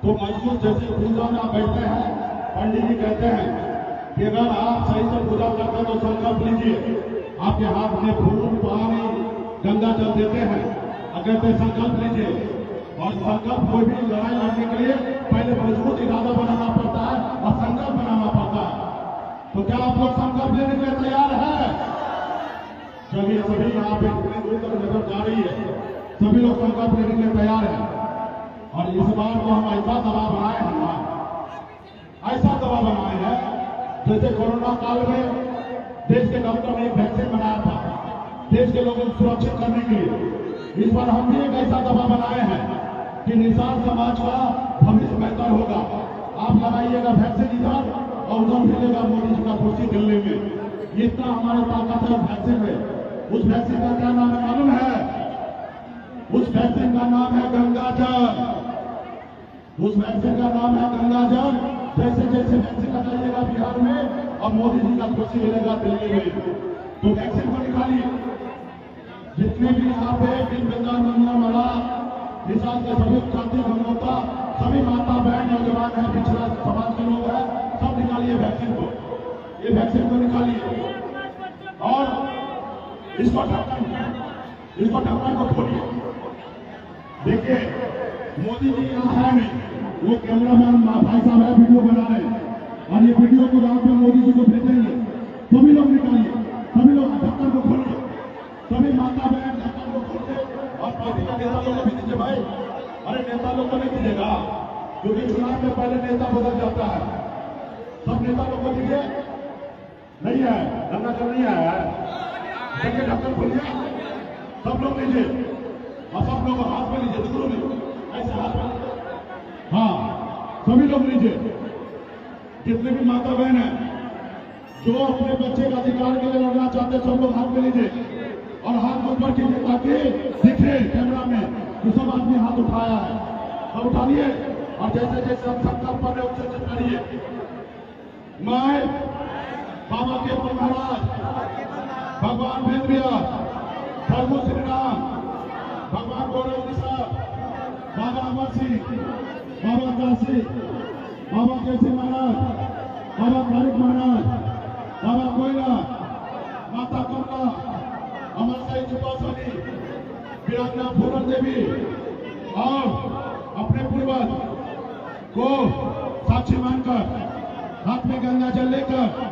तो मजबूत, जैसे पूजा में आप बैठते हैं, पंडित जी कहते हैं कि अगर आप सही से पूजा करते हैं तो संकल्प लीजिए। आपके हाथ में फूल, पानी, गंगा जल देते हैं, अगर संकल्प लीजिए। और संकल्प, कोई भी लड़ाई लड़ने के लिए पहले मजबूत इरादा बनाना पड़ता है और संकल्प बनाना पड़ता है। तो क्या आप लोग संकल्प लेने के लिए तैयार हैं? चलिए, सभी यहाँ पे इतनी दूर तक नजर जा रही है, सभी लोग संकल्प लेने के लिए तैयार हैं। और इस बार को हम ऐसा दबाव बनाए हैं, ऐसा दबाव बनाए हैं जैसे कोरोना काल में देश के डॉक्टर ने एक वैक्सीन बनाया था देश के लोगों को सुरक्षित करने के लिए। इस बार हम भी एक ऐसा दबाव बनाए हैं कि निषाद समाज का भविष्य बेहतर होगा। आप लगाइएगा वैक्सीन इधर और उधर मिलेगा मोदी जी का कुर्सी दिल्ली में। इतना हमारे ताकत है वैक्सीन में। उस वैक्सीन का क्या नाम है मालूम है? उस वैक्सीन का नाम है गंगाजल। उस वैक्सीन का नाम है गंगाजल। जैसे जैसे वैक्सीन लगाइएगा बिहार में और मोदी जी का कुर्सी मिलेगा दिल्ली में, तो वैक्सीन को निकालिए। जितने भी यहाँ पे बिन बेजार नंदा मरा, निषाद के सभी जाति गंगोता, सभी माता बहन नौजवान है, पिछड़ा समाज के लोग हैं, सब निकालिए वैक्सीन को। ये वैक्सीन को निकालिए और इसको ढक्कन इसको ढक्कन को खोलिए। देखिए मोदी जी यहाँ है नहीं, वो कैमरामैन भाई साहब है, वीडियो बना रहे हैं और ये वीडियो को रात में मोदी जी को भेजेंगे। सभी लोग निकालिए, सभी लोग ढक्कन को खोलिए, सभी माता बहन ढक्कन को खोलिए और पार्टी का नेता लोग को भी दीजिए भाई। अरे नेता लोग को नहीं दीजिएगा, क्योंकि चुनाव में पहले नेता बदल जाता है। सब नेता लोग को दीजिए। नहीं है धरना चल नहीं आया है, देखिए ढक्कन खोलिए, सब लोग लीजिए और सब लोग हाथ में लीजिए, शुरू में ऐसे हाथ में लीजिए। हाँ सभी लोग लीजिए, जितने भी माता बहन है जो अपने बच्चे का अधिकार के लिए लड़ना चाहते हैं, सब लोग हाथ में लीजिए और हाथ ऊपर कीजिए ताकि दिखे कैमरा में कि सब आदमी हाथ उठाया है। सब उठा लिए और जैसे जैसे हम संकल्प कर रहे उससे करिए। मैं बाबा के महाराज, भगवान वेद प्रभु श्री राम, भगवान गौरव साहब, बाबा अमर सिंह, बाबा काशी, बाबा केसी महाराज, बाबा तारिक महाराज, बाबा कोयला, माता कमला, अमर साई चुपासनी, वीरांगना पूरन देवी और अपने पूर्वज को साक्षी मानकर हाथ में गंगा जल लेकर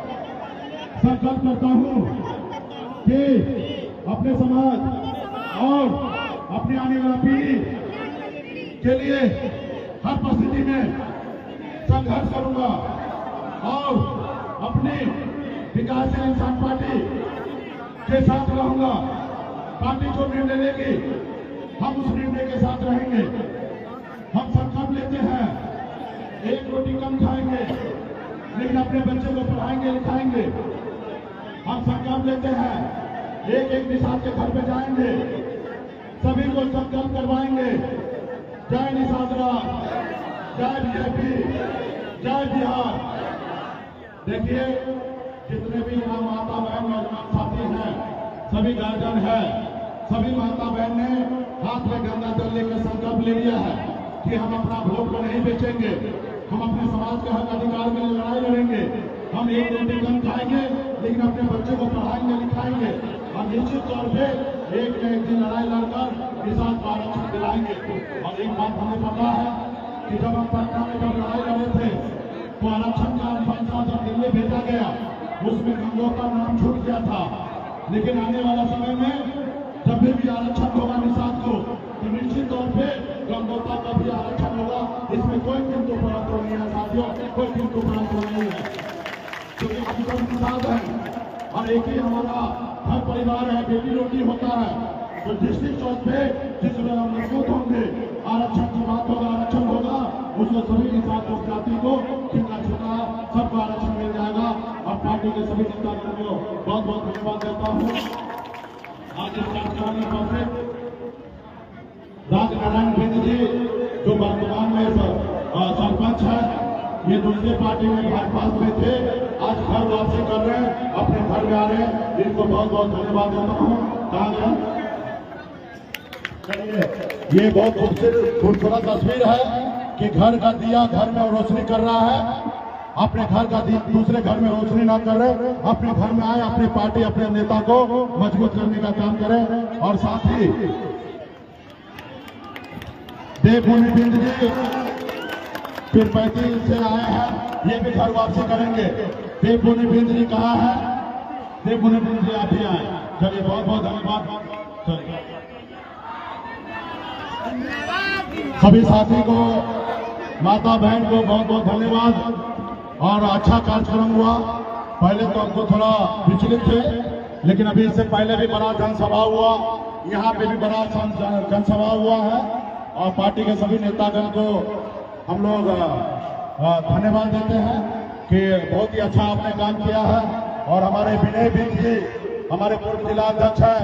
संकल्प करता हूं कि अपने समाज और अपनी आने वाली पीढ़ी के लिए हर परिस्थिति में संघर्ष करूंगा और अपनी विकासशील इंसान पार्टी के साथ रहूंगा। पार्टी जो निर्णय लेगी हम उस निर्णय के साथ रहेंगे। हम संकल्प लेते हैं एक रोटी कम खाएंगे लेकिन अपने बच्चे को पढ़ाएंगे लिखाएंगे। हम संकल्प लेते हैं एक एक निषाद के घर पे जाएंगे, सभी को संकल्प करवाएंगे। जय निषाद राज, जय बीजेपी, जय बिहार। देखिए जितने भी यहाँ माता बहन नौजवान साथी हैं, सभी गार्जियन है, सभी माता बहन ने हाथ में गंगा जल लेकर संकल्प ले लिया है कि हम अपना वोट को नहीं बेचेंगे, हम अपने समाज के हक अधिकार के लिए लड़ाई लड़ेंगे। हम एक रोटी कम खाएंगे लेकिन अपने बच्चे को पढ़ाएंगे लिखाएंगे और निश्चित तौर पे एक न एक दिन लड़ाई लड़कर किसान को आरक्षण दिलाएंगे। और एक बात हमें पता है कि जब हम पटना में जब लड़ाई लड़े थे तो आरक्षण का फैसला जब दिल्ली भेजा गया उसमें गंगोत्रा नाम छूट गया था। लेकिन आने वाला समय में जब भी आरक्षण होगा निषाद को तो निश्चित तौर पे गंगोत्रा का भी आरक्षण होगा। इसमें कोई किंतु परंतु नहीं है साथियों, कोई किंतु परंतु नहीं है, क्योंकि हम सब निषाद हैं और एक ही हमारा हर परिवार है, बेटी रोटी होता है। तो डिस्ट्रिक्ट चौक पे जिसमें हम मजबूत होंगे, आरक्षण की बात होगा, आरक्षण होगा, उसमें सभी निषाद लोक जाति को छिपा छिपा सबको आरक्षण मिल जाएगा। और पार्टी के सभी नेताओं को बहुत बहुत धन्यवाद देता हूँ। आज इस कार्यक्रम में पहुंचे राजनारायण बिंद जी जो वर्तमान में सरपंच है, ये दूसरे पार्टी में भाजपा में थे, आज घर वापसी कर रहे हैं, अपने घर में आ रहे हैं, इनको बहुत बहुत धन्यवाद देता हूँ। कहा ये बहुत खूबसूरत तस्वीर है कि घर का दिया घर में रोशनी कर रहा है। अपने घर का दूसरे घर में रोशनी ना कर रहे, अपने घर में आए, अपनी पार्टी अपने नेता को मजबूत करने का काम करें। और साथ ही देवभूमि बिंद जी फिर 35 से आए हैं, ये भी घर वापसी करेंगे। देवभूमि बिंद जी कहाँ है? देवभूमि बिंद जी आप ही आए। चलिए बहुत बहुत धन्यवाद। चलिए सभी साथी को, माता बहन को बहुत बहुत धन्यवाद। और अच्छा कार्यक्रम हुआ। पहले तो हमको थोड़ा विचलित थे, लेकिन अभी इससे पहले भी बड़ा जनसभा हुआ, यहाँ पे भी बड़ा जनसभा हुआ है। और पार्टी के सभी नेतागण को हम लोग धन्यवाद देते हैं कि बहुत ही अच्छा आपने काम किया है। और हमारे विनय बिंद जी, हमारे पूर्व जिला अध्यक्ष है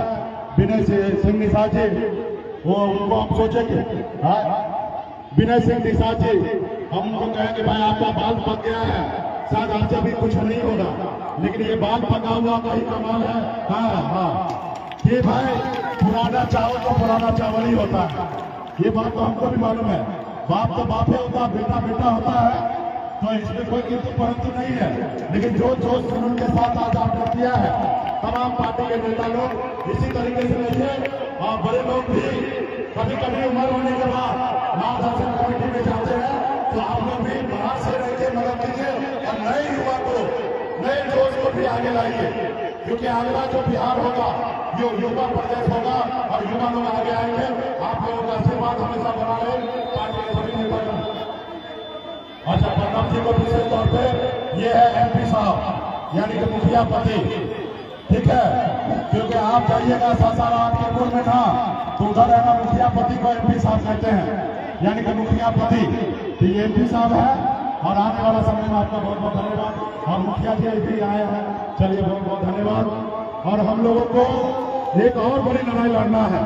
विनय सिंह निषाद जी, वो उनको हम सोचेंगे, विनय सिंह निषाद जी, हम उनको कहेंगे भाई आपका बाल पक गया है, शायद आपसे भी कुछ नहीं होगा, लेकिन ये बाल पका हुआ का ही कमाल है। हाँ ये भाई पुराना चावल तो पुराना चावल ही होता है, ये बात तो हमको भी मालूम है। बाप तो बाप ही होता है, बेटा बेटा होता है, तो इसमें कोई किंतु परंतु नहीं है। लेकिन जो जोश जुनून के साथ आज आपने किया है, तमाम पार्टी के नेता लोग इसी तरीके से रहिए। और बड़े लोग भी कभी कभी उम्र होने के बाद मार्गदर्शन कमेटी में जाते हैं, तो आप लोग भी बाहर से रहकर मदद कीजिए और नए युवा को, नए जोश को भी आगे लाइए, क्योंकि अगला जो बिहार होगा जो युवा प्रदेश होगा और युवा लोग आगे आएंगे। आप लोगों का आशीर्वाद हमेशा बना रहे पार्टी के सभी नेता। अच्छा, प्रताप जी को विशेष तौर पे ये है MP साहब यानी कि मुखिया पति, ठीक है, क्योंकि आप जाइएगा सासाराम के पूर्व में ना, तो उधर है ना मुखिया पति को MP साहब कहते हैं, यानी कि मुखिया पति। तो ये MP साहब है और आने वाला समय में आपका बहुत बहुत धन्यवाद। और मुखिया जी भी आए हैं, चलिए बहुत बहुत धन्यवाद। और हम लोगों को एक और बड़ी लड़ाई लड़ना है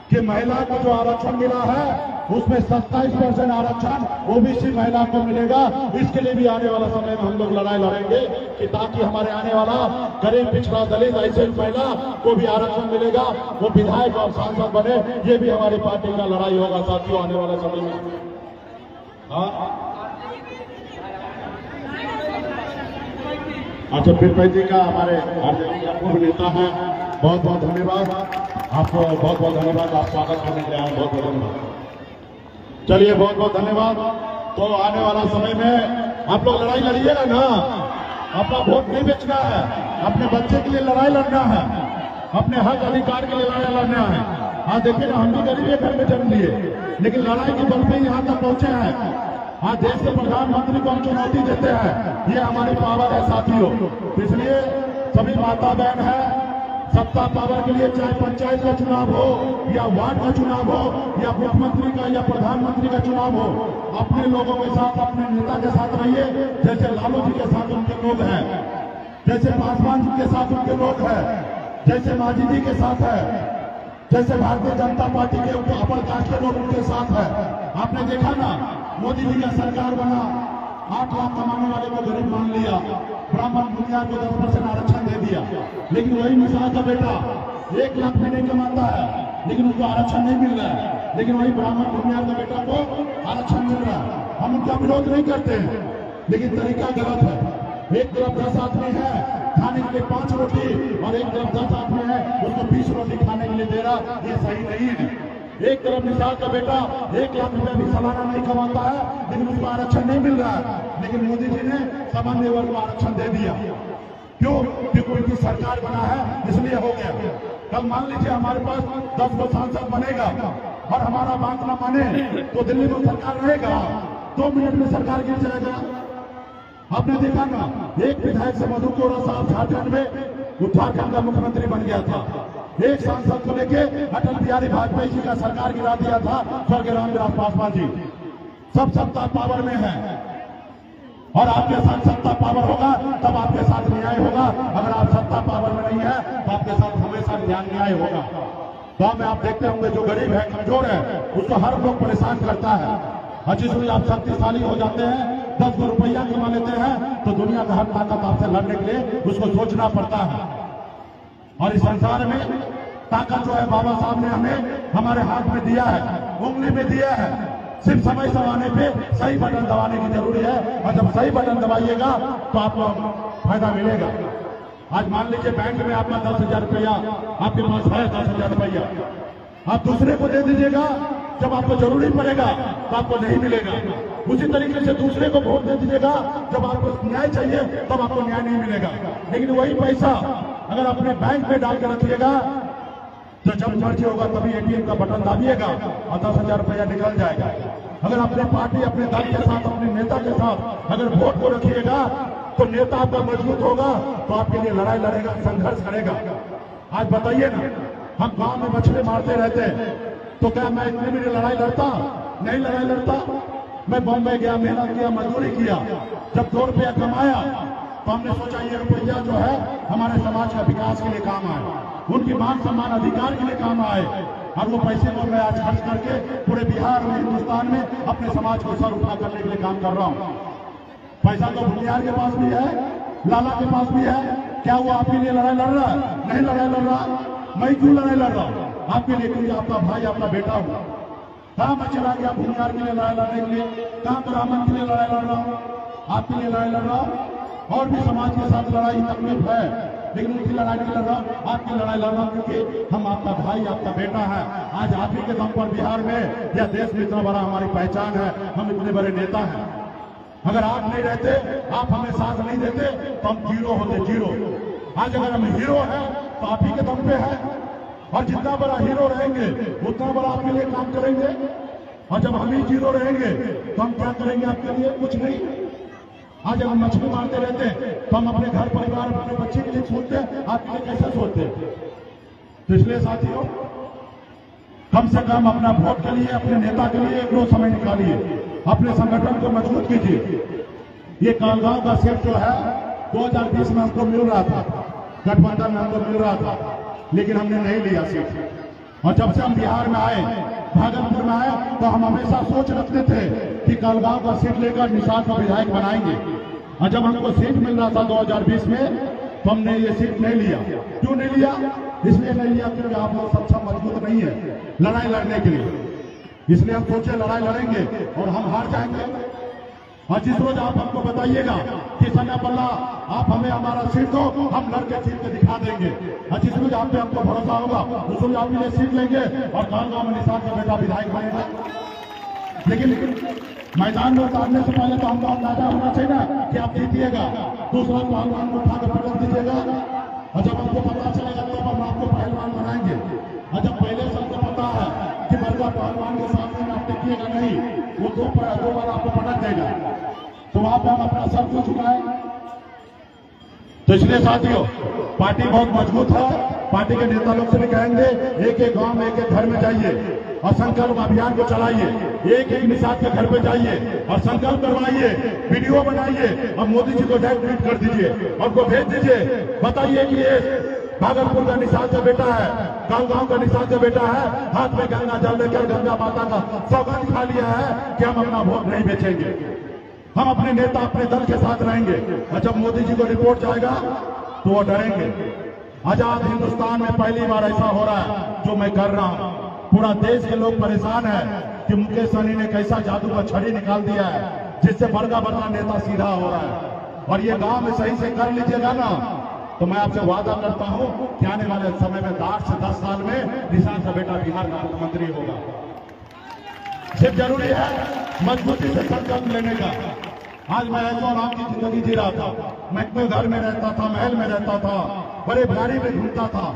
कि महिला को जो आरक्षण मिला है उसमें 27% आरक्षण OBC महिला को मिलेगा। इसके लिए भी आने वाला समय में हम लोग लड़ाई लड़ेंगे कि ताकि हमारे आने वाला गरीब पिछड़ा दलित ऐसे महिला को भी आरक्षण मिलेगा, वो विधायक और सांसद बने। ये भी हमारी पार्टी का लड़ाई होगा साथियों आने वाले समय में। अच्छा, पीरपई जी का हमारे पूर्व नेता है, बहुत बहुत धन्यवाद आपको, बहुत बहुत धन्यवाद। आप स्वागत करने के लिए आए, बहुत बहुत धन्यवाद। चलिए बहुत बहुत धन्यवाद। तो आने वाला समय में आप लोग लड़ाई लड़िएगा ना, अपना वोट नहीं बेचना है, अपने बच्चे के लिए लड़ाई लड़ना है, अपने हक अधिकार के लिए लड़ाई लड़ना है। हाँ देखिए ना, हम भी गरीब घर में जन्म लिए, लेकिन लड़ाई के बल पे यहाँ तक पहुंचे हैं। आज देश के प्रधानमंत्री को हम चुनौती देते हैं, ये हमारी पावर है साथियों। इसलिए सभी माता बहन है, सत्ता पावर के लिए चाहे पंचायत का चुनाव हो या वार्ड का चुनाव हो या मुख्यमंत्री का या प्रधानमंत्री का चुनाव हो, अपने लोगों के साथ, अपने नेता के साथ रहिए। जैसे लालू जी के साथ उनके लोग हैं, जैसे पासवान जी के साथ उनके लोग हैं, जैसे मांझी जी के साथ है, जैसे भारतीय जनता पार्टी के अपर कास्ट के लोग उनके साथ है। आपने देखा ना, मोदी जी का सरकार बना, 8 लाख कमाने वाले को गरीब मान लिया, ब्राह्मण बुनियाद को 10% आरक्षण दे दिया। लेकिन वही मिसाल का बेटा 1 लाख में नहीं कमाता है, लेकिन उसको आरक्षण नहीं मिल रहा है, लेकिन वही ब्राह्मण बुनियाद का बेटा को आरक्षण मिल रहा है। हम उनका विरोध नहीं करते हैं, लेकिन तरीका गलत है। एक तरफ 10 आदमी है खाने के लिए 5 रोटी और एक तरफ 10 आदमी है उसको 20 रोटी खाने के लिए दे रहा, ये सही नहीं है। एक तरफ मिसाल का बेटा 1 लाख रुपया भी सालाना नहीं कमाता है, लेकिन उसको आरक्षण नहीं मिल रहा है, लेकिन मोदी जी ने सामान्य वर्ग को आरक्षण दे दिया। क्यों? क्योंकि उनकी सरकार बना है, इसलिए हो गया। कल मान लीजिए हमारे पास 10 गो सांसद बनेगा और हमारा बात न माने तो दिल्ली में सरकार रहेगा, 2 मिनट में सरकार गिर जाएगा। आपने देखा ना, एक विधायक से मधु कोरा साहब झारखंड में उत्तराखंड का मुख्यमंत्री बन गया था। एक सांसद को लेके अटल बिहारी वाजपेयी जी का सरकार गिरा दिया था स्वर्गीय रामविलास पासवान जी। सब सत्ता पावर में है और आपके साथ सत्ता पावर होगा तब आपके साथ न्याय होगा। अगर आप सत्ता पावर में नहीं है तो आपके साथ हमेशा न्याय होगा। गांव में आप देखते होंगे जो गरीब है, कमजोर है, उसको हर लोग परेशान करता है। अच्छी सुनी आप शक्तिशाली हो जाते हैं, 10 रुपया कमा लेते हैं तो दुनिया का हर ताकत आपसे लड़ने के लिए उसको सोचना पड़ता है। और इस संसार में ताकत जो है बाबा साहब ने हमें हमारे हाथ में दिया है, उंगली में दिया है। सिर्फ समय आने पे सही बटन दबाने की जरूरी है, और जब सही बटन दबाइएगा तो आपको फायदा मिलेगा। आज मान लीजिए बैंक में आपका 10,000 रुपया आपके पास है, 10,000 रुपया आप दूसरे को दे दीजिएगा, जब आपको जरूरी पड़ेगा तो आपको नहीं मिलेगा। उसी तरीके से दूसरे को वोट दे दीजिएगा, जब आपको न्याय चाहिए तब आपको न्याय नहीं मिलेगा। लेकिन वही पैसा अगर अपने बैंक में डाल कर रखिएगा तो जब मर्जी होगा तभी ATM का बटन दाबिएगा और 10,000 रुपया निकल जाएगा। अगर अपने पार्टी, अपने दल के साथ, अपने नेता के साथ अगर वोट को रखिएगा तो नेता आपका मजबूत होगा, तो आपके लिए लड़ाई लड़ेगा, संघर्ष करेगा। आज बताइए ना, हम गांव में मछली मारते रहते हैं, तो क्या मैं इतने भी लड़ाई लड़ता? नहीं लड़ाई लड़ता। मैं बॉम्बे गया, मेहनत किया, मजदूरी किया, जब 2 रुपया कमाया तो हमने सोचा ये रुपया जो है हमारे समाज का विकास के लिए काम आए, उनकी मान सम्मान अधिकार के लिए काम आए। और वो पैसे को मैं आज खर्च करके पूरे बिहार में, हिंदुस्तान में अपने समाज को सर उठा करने के लिए काम कर रहा हूँ। पैसा तो भूमियार के पास भी है, लाला के पास भी है। क्या वो आपके लिए लड़ाई लड़ रहा है? नहीं लड़ाई लड़ रहा। मैं क्यों लड़ाई लड़ रहा हूँ? आपके लिए, क्योंकि आपका भाई, आपका बेटा हूँ। कहाँ मैं चला गया भूमियार के लिए लड़ाई लड़ने के लिए? कहाँ ब्राह्मण के लिए लड़ाई लड़ रहा हूँ? आपके लिए लड़ाई लड़ रहा हूँ। और भी समाज के साथ लड़ाई तकलीफ है, लेकिन उनकी लड़ाई नहीं लड़ रहा, आपकी लड़ाई लड़ रहा हूं क्योंकि हम आपका भाई, आपका बेटा है। आज आप ही के दम पर बिहार में या देश में इतना बड़ा हमारी पहचान है, हम इतने बड़े नेता हैं। अगर आप नहीं रहते, आप हमें साथ नहीं देते तो हम जीरो होते, जीरो। आज अगर हम हीरो हैं तो आप ही के दम पे है, और जितना बड़ा हीरो रहेंगे उतना बड़ा आपके लिए काम करेंगे। और जब हम ही जीरो रहेंगे तो हम क्या करेंगे आपके लिए? कुछ नहीं। आज जब हम मछली मारते रहते हैं तो हम अपने घर परिवार, अपने बच्चे के लिए सोचते हैं, आपके लिए कैसे सोचते हैं? तो इसलिए साथियों, कम से कम अपना वोट के लिए, अपने नेता के लिए एक रोज समय निकालिए, अपने संगठन को मजबूत कीजिए। ये कालगांव का सीट जो है 2020 में हमको मिल रहा था, गठबंधन में हमको मिल रहा था, लेकिन हमने नहीं लिया सीट। और जब से हम बिहार में आए, भागलपुर में आए, तो हम हमेशा सोच रखते थे कि कालगांव का सीट लेकर निषाद को विधायक बनाएंगे। और जब हमको सीट मिल रहा था 2020 में, तो हमने ये सीट नहीं लिया। क्यों नहीं लिया? इसलिए नहीं लिया क्योंकि आप लोग सक्षम, मजबूत नहीं है लड़ाई लड़ने के लिए। इसलिए हम सोचे लड़ाई लड़ेंगे और हम हार जाएंगे। और जिस रोज आप हमको बताइएगा कि सन्ना पल्ला आप हमें हमारा सीट दो, हम लड़के सीट के दिखा देंगे। और जिस रोज आप पे हमको भरोसा होगा उस रोज आप ये सीट लेंगे और कालगांव में निषाद का बेटा विधायक बनेगा। लेकिन मैदान में उतारने से पहले तो हमको अंदाजा होना चाहिए ना कि आप जीतिएगा। दूसरा पहलवान को उठा कर पटक दीजिएगा, और जब हमको पता चलेगा तब हम आपको पहलवान बनाएंगे। और जब पहले से हमको पता है कि बड़का पहलवान के सामने आप टिकिएगा नहीं, वो दो बार आपको पटक देगा, तो वहां पर हम अपना सब कुछ झुकाए। तो इसलिए साथियों, पार्टी बहुत मजबूत है। पार्टी के नेता लोग से भी कहेंगे एक एक गांव में, एक एक घर में जाइए और संकल्प अभियान को चलाइए। एक एक निषाद के घर पे जाइए और संकल्प करवाइए, वीडियो बनाइए और मोदी जी को डायरेक्ट ट्वीट कर दीजिए और उनको भेज दीजिए। बताइए कि ये भागलपुर का निषाद का बेटा है, कालगांव का निषाद का बेटा है, हाथ में गंगा जल लेकर गंगा माता का सौगंध खा लिया है कि हम अपना वोट नहीं बेचेंगे, हम अपने नेता, अपने दल के साथ रहेंगे। और जब मोदी जी को रिपोर्ट जाएगा तो वो डरेंगे। आजाद हिंदुस्तान में पहली बार ऐसा हो रहा है जो मैं कर रहा हूं। पूरा देश के लोग परेशान है कि मुकेश सहनी ने कैसा जादू का छड़ी निकाल दिया है जिससे बड़का बड़का नेता सीधा हो रहा है। और ये गांव में सही से कर लीजिएगा ना, तो मैं आपसे वादा करता हूं कि आने वाले समय में 8 से 10 साल में निषाद का बेटा बिहार का मुख्यमंत्री होगा। सिर्फ जरूरी है मजबूती से संकल्प लेने का। आज मैं ऐसा आराम की जिंदगी जी रहा था, मैं अपने घर में रहता था, महल में रहता था, बड़े गाड़ी में घूमता था,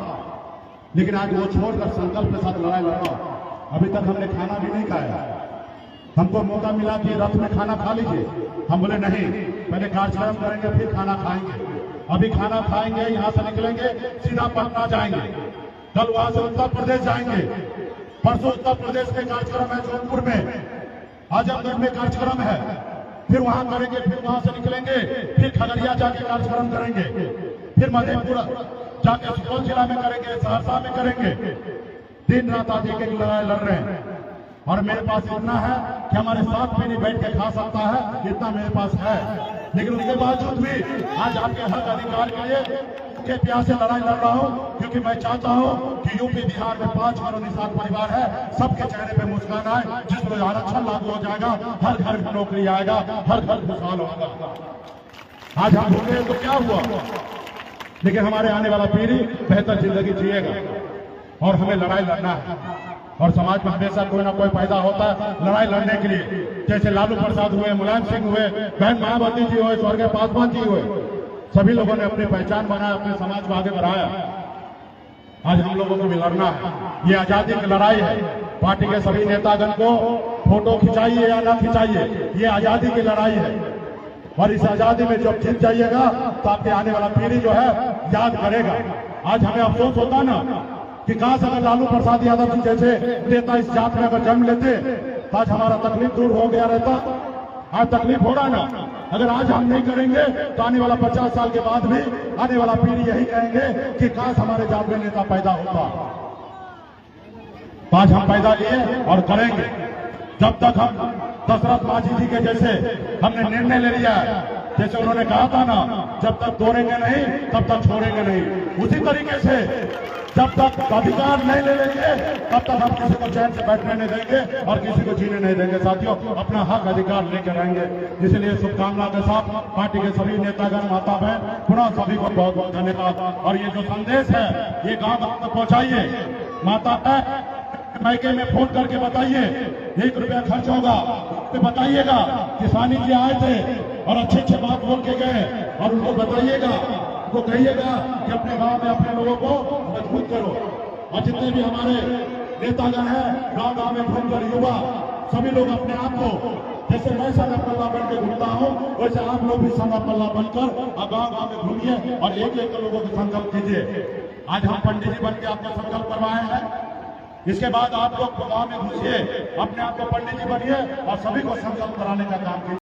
लेकिन आज वो छोड़कर संकल्प के साथ लड़ाई लड़ रहा हूं। अभी तक हमने खाना भी नहीं खाया। हमको मौका मिला कि रथ में खाना खा लीजिए, हम बोले नहीं, पहले कार्यक्रम करेंगे फिर खाना खाएंगे। अभी खाना खाएंगे, यहाँ से निकलेंगे सीधा पटना जाएंगे, कल वहां से उत्तर प्रदेश जाएंगे, परसों उत्तर प्रदेश में कार्यक्रम है, जौनपुर में, आजमगढ़ में कार्यक्रम है, फिर वहां करेंगे, फिर वहां से निकलेंगे, फिर खगड़िया जाके कार्यक्रम करेंगे, फिर मधेपुरा जाके सुपौल जिला में करेंगे, सहरसा में करेंगे। दिन रात आज एक लड़ाई लड़ रहे हैं। और मेरे पास इतना है कि हमारे साथ भी नहीं बैठ के खा सकता है, इतना मेरे पास है। लेकिन उसके बावजूद भी आज आपके हक अधिकार के लिए के प्यास से लड़ाई लड़ रहा हूं, क्योंकि मैं चाहता हूं कि यूपी बिहार में 5 करोड़ निषाद परिवार है, सबके चेहरे पे मुस्कान आए। जिस रोज आरक्षण लागू हो जाएगा, हर घर में नौकरी आएगा, हर घर खुशहाल होगा। आज हम भूले तो क्या हुआ, लेकिन हमारे आने वाला पीढ़ी बेहतर जिंदगी जिएगा और हमें लड़ाई लड़ना है। और समाज में हमेशा कोई ना कोई पैदा होता है लड़ाई लड़ने के लिए, जैसे लालू प्रसाद हुए, मुलायम सिंह हुए, बहन मायावती जी हुए, स्वर्गीय पासवान जी हुए, सभी लोगों ने अपनी पहचान बनाया, अपने समाज को आगे बढ़ाया। आज हम लोगों को भी लड़ना है। ये आजादी की लड़ाई है। पार्टी के सभी नेतागण को फोटो खिंचाइए या ना खिंचाइए, ये आजादी की लड़ाई है। और इस आजादी में जब जीत जाइएगा तो आपके आने वाला पीढ़ी जो है याद करेगा। आज हमें अफसोस होता ना कि काश अगर लालू प्रसाद यादव जी जैसे नेता इस जात में अगर जन्म लेते तो आज हमारा तकलीफ दूर हो गया रहता। आज तकलीफ हो रहा ना, अगर आज हम नहीं करेंगे तो आने वाला 50 साल के बाद भी आने वाला पीढ़ी यही कहेंगे कि काश हमारे जात में नेता पैदा होता। तो आज हम पैदा लिए और करेंगे। जब तक हम दशरथ माझी जी के जैसे हमने निर्णय ले लिया है, जैसे उन्होंने कहा था ना, जब तक तोड़ेंगे नहीं तब तक छोड़ेंगे नहीं, उसी तरीके से जब तक अधिकार नहीं ले लेंगे तब तक हम किसी को चैन से बैठने नहीं देंगे और किसी को जीने नहीं देंगे। साथियों, अपना हक अधिकार लेकर आएंगे। इसलिए शुभकामना के साथ पार्टी के सभी नेतागण, माता बहन, पुनः सभी को बहुत बहुत धन्यवाद। और ये जो संदेश है ये गांव तक पहुंचाइए। माता मायके में फोन करके बताइए 1 रुपया खर्च होगा तो बताइएगा किसानी जी आए थे और अच्छे अच्छे बात बोल के गए, और उनको बताइएगा, उनको कहिएगा कि अपने गांव में अपने लोगों को मजबूत करो। और जितने भी हमारे नेतागण हैं गांव गांव में फोन कर, युवा सभी लोग अपने आप को, जैसे मैं संगम पल्ला बन के घूमता हूँ वैसे आप लोग भी संगम पल्ला बनकर गांव गांव में घूमिए और एक एक लोगों को संकल्प कीजिए। आज हम पंडित जी बन के आपको संकल्प करवाए हैं, इसके बाद आप लोग गांव में घुसिए, अपने आप को पंडित जी बनिए और सभी को संकल्प कराने का काम कीजिए।